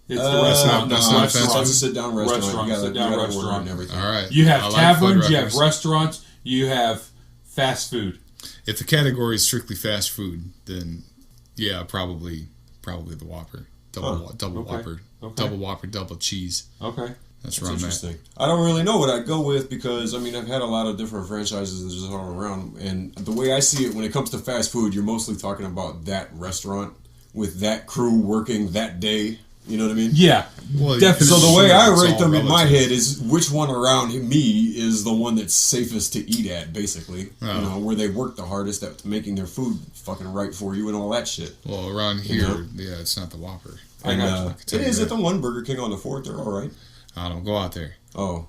It's the restaurant. That's not fast food. It's a sit-down restaurant. Sit-down restaurant and everything. All right. You have taverns, you have restaurants, you have fast food. If the category is strictly fast food, then yeah, probably the Whopper. Double Whopper. Okay. Double Whopper, double cheese. Okay. That's where I'm interesting. at. I don't really know what I'd go with because, I mean, I've had a lot of different franchises that just all around. And the way I see it, when it comes to fast food, you're mostly talking about that restaurant with that crew working that day. You know what I mean? Yeah, Well, definitely. So the way I It's rate all them in my relative. head is which one around me is the one that's safest to eat at, basically. Oh. You know, where they work the hardest at making their food fucking right for you and all that shit. Well, around here, You know? yeah, it's not the Whopper. And tell it you is that. at the one Burger King on the 4th. They're all right. I don't go out there. Oh,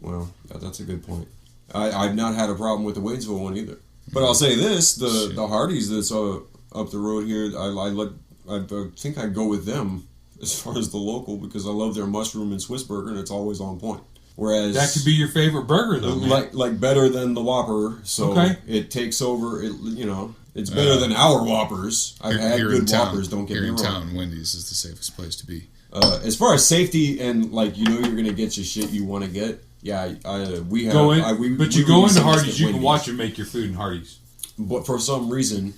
well, that's a good point. I've not had a problem with the Wadesville one either. But I'll say this: the Hardee's that's up the road here, I think I'd go with them as far as the local because I love their mushroom and Swiss burger and it's always on point. Whereas that could be your favorite burger, though, man. like better than the Whopper, so Okay. it takes over. It's better than our Whoppers. I've had Here in good town, Whoppers. Don't get here me in wrong. town, Wendy's is the safest place to be. As far as safety and you're gonna get your shit you want to get. Yeah, we have. Go in, but you go into Hardee's, you can watch them make your food in Hardee's. But for some reason,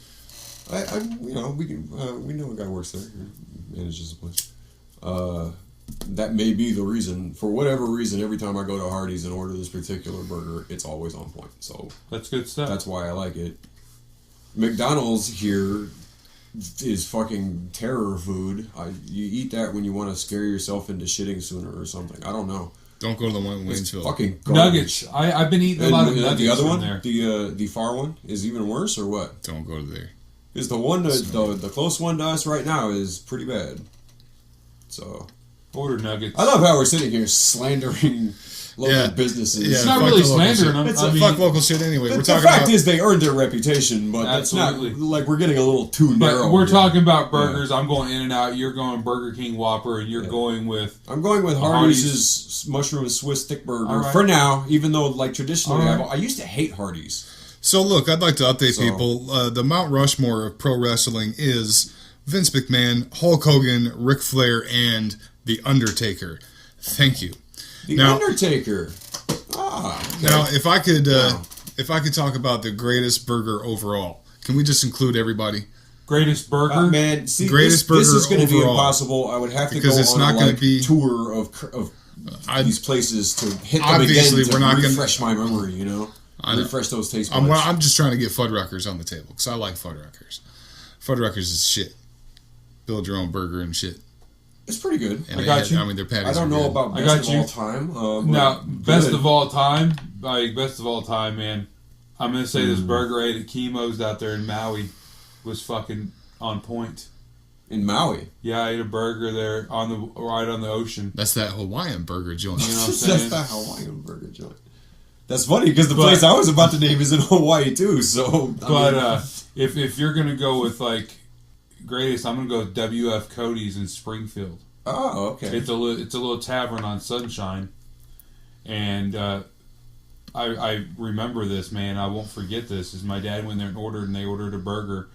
we know a guy who works there, manages the place. That may be the reason. For whatever reason, every time I go to Hardee's and order this particular burger, it's always on point. So That's good stuff. that's why I like it. McDonald's here is fucking terror food. You eat that when you want to scare yourself into shitting sooner or something. I don't know. Don't go to the one in It's Waynesville. fucking garbage. Nuggets. I've been eating a lot of nuggets the other from one, there. the far one, is even worse or what? Don't go to there. Is the one the close one to us right now is pretty bad. So Order nuggets. I love how we're sitting here slandering local Yeah. businesses. Yeah, It's not fuck really the local slandering shit. them. It's I a mean, Fuck local shit anyway. The We're talking fact about is they earned their reputation, but Absolutely. that's not like we're getting a little too narrow. but we're here. talking about burgers. I'm going In-N-Out. You're going Burger King Whopper, and you're going with. I'm going with Hardee's. Hardee's mushroom Swiss thick burger All right. for now. Even though traditionally All right. I used to hate Hardee's. So look, I'd like to update So- people. The Mount Rushmore of pro wrestling is Vince McMahon, Hulk Hogan, Ric Flair, and The Undertaker. Thank you. The Now- Undertaker. Okay. Now, if I could talk about the greatest burger overall, can we just include everybody? Greatest burger? Man, see, Greatest this is burger going to be overall. impossible. I would have to Because go it's on not a gonna be- tour of these places to hit them again Obviously, to we're not gonna- refresh my memory. I know. Refresh those taste buds. I'm just trying to get Fuddruckers on the table because I like Fuddruckers. Fuddruckers is shit. Build your own burger and shit. It's pretty good. And I got you. I mean, their patties. I don't are know good. about I best got of you. all time. Now, best good. of all time, man. I'm gonna say this burger I ate at Chemo's out there in Maui was fucking on point. In Maui. Yeah, I ate a burger there right on the ocean. That's that Hawaiian burger joint. You know what I'm That's saying? the Hawaiian burger joint. That's funny because the But- place I was about to name is in Hawaii too. So, But if you're gonna go with greatest, I'm gonna go with WF Cody's in Springfield. oh, okay. It's a little tavern on Sunshine, and I remember this, man. I won't forget this. Is my dad went there and they ordered a burger,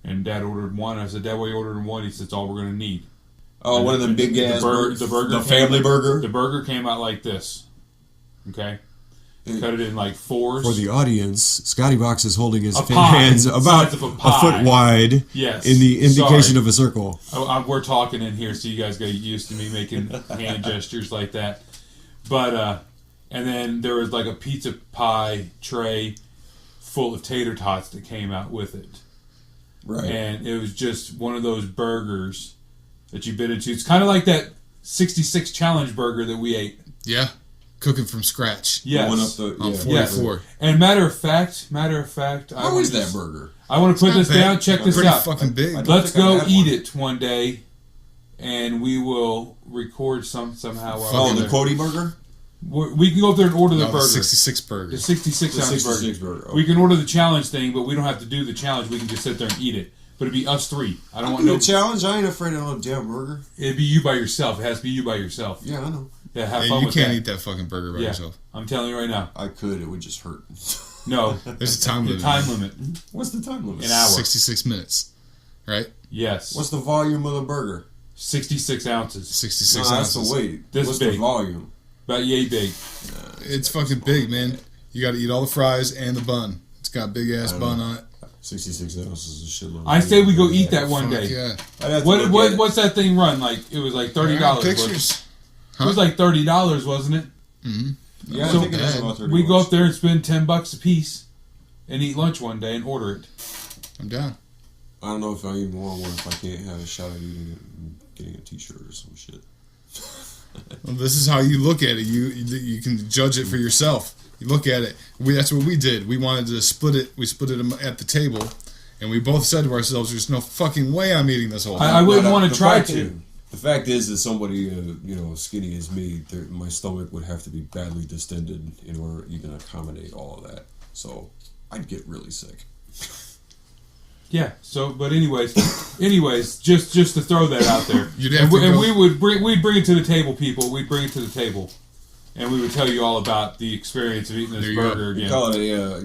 and Dad ordered one. I said, Dad, why you ordering one? He said, it's all we're gonna need. Oh, one of them big ass burgers. The burger, the family burger. The burger came out like this. Okay, cut it in like fours. For the audience, Scotty Box is holding his A pie. hands The about size of a a pie. foot wide Yes. in the indication Sorry. of a circle. We're talking in here, so you guys get used to me making hand gestures like that. But and then there was like a pizza pie tray full of tater tots that came out with it, Right. and it was just one of those burgers that you bit into. It's kind of like that 66 challenge burger that we ate. Yeah, cooking from scratch. Yes. One up the, On yeah. 44. And matter of fact, How is that burger? I want to put this Not bad. down. Check this Pretty out. fucking big. I don't Let's think I've go had eat one. it one day, and we will record somehow. while Oh, we're the there. Cody burger? We can go up there and order the No, the burger. 66 burger. The 66 The ounce 66 burger. burger. We can order the challenge thing, but we don't have to do the challenge. We can just sit there and eat it. But it'd be us three. I don't I'll want do no. the challenge. I ain't afraid of no damn burger. It'd be you by yourself. It has to be you by yourself. Yeah, I know. Yeah, have Hey, fun you with can't that. eat that fucking burger by Yeah. yourself. I'm telling you right now. I could. It would just hurt. No. There's a time The limit. time limit. What's the time limit? An hour. 66 minutes. Right? Yes. What's the volume of the burger? 66 ounces. 66 No, that's ounces. the weight. This What's big. the volume? About yay big. It's fucking big, man. You got to eat all the fries and the bun. It's got a big ass bun on it. 66 ounces is a shitload. I say we go eat that one Fuck day. yeah. I'd have to look at it. What's that thing run like? It was like $30. I got wasn't it? pictures. It was like $30, wasn't it? Yeah, So I think it is about 30 We go bucks. up there and spend $10 a piece and eat lunch one day and order it. I'm down. I don't know if I even want one if I can't have a shot at eating it and getting a t-shirt or some shit. Well, this is how you look at it. You can judge it for yourself. You look at it. That's what we did. We wanted to split it. We split it at the table, and we both said to ourselves, "There's no fucking way I'm eating this whole thing." I wouldn't want to try to. The fact is that somebody, as skinny as me, my stomach would have to be badly distended in order to even accommodate all of that. So I'd get really sick. Yeah. So, but anyways, just to throw that out there, we'd bring it to the table, people. We'd bring it to the table, and we would tell you all about the experience of eating this burger again. We call it a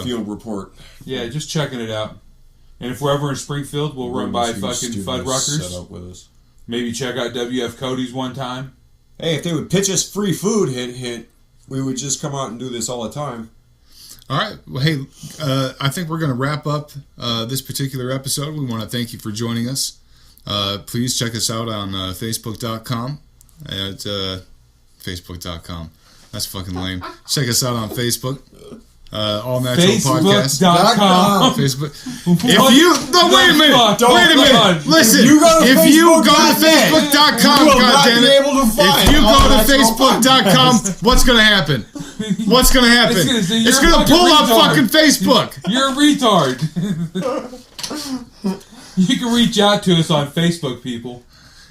field report. Yeah, just checking it out. And if we're ever in Springfield, we'll run by fucking Fuddruckers. Set up with us. Maybe check out WF Cody's one time. Hey, if they would pitch us free food, hint, we would just come out and do this all the time. All right. Well, hey, I think we're going to wrap up this particular episode. We want to thank you for joining us. Please check us out on Facebook.com. At Facebook.com. That's fucking lame. Check us out on Facebook. All Natural Podcast. Facebook.com. Facebook. Wait a minute. Listen. If you go to Facebook.com, goddammit. If you go to Facebook.com, what's going to happen? What's going to happen? It's going to pull up fucking Facebook. You're a retard. You can reach out to us on Facebook, people.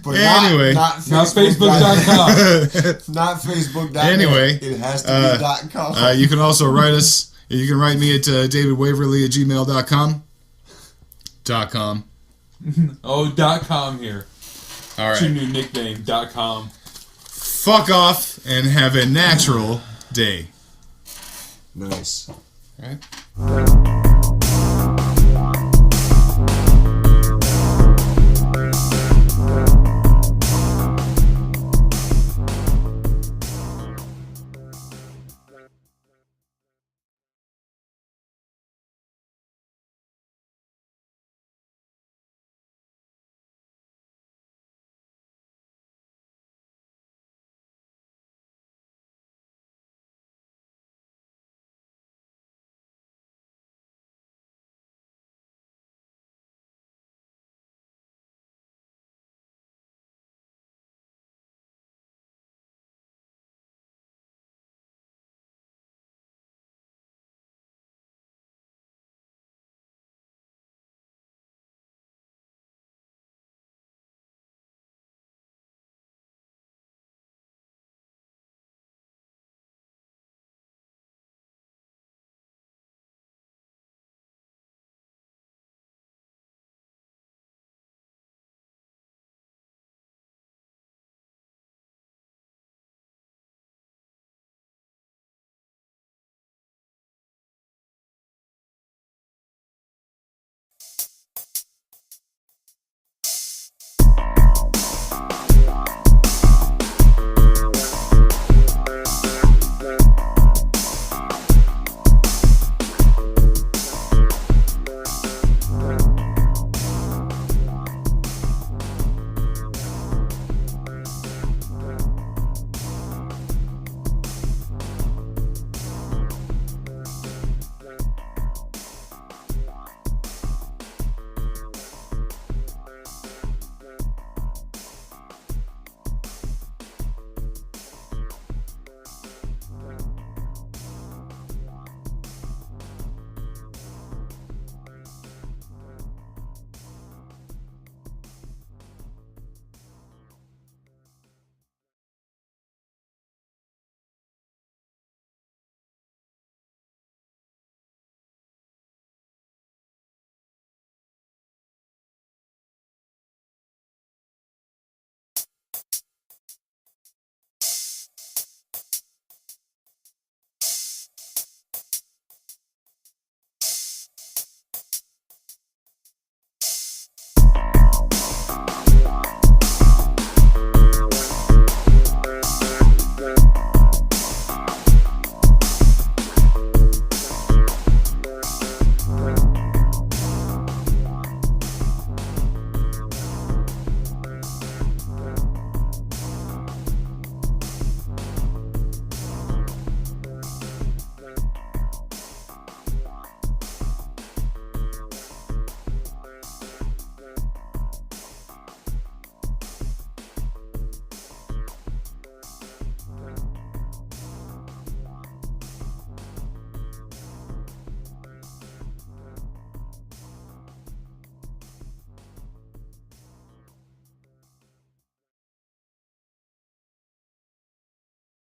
But anyway, not Facebook.com. Not Facebook.com. Anyway, it has to be .com. You can also write us. You can write me at davidwaverly@gmail.com. .com. Oh, .com here. All right. It's your new nickname, .com. Fuck off and have a natural day. Nice. All right.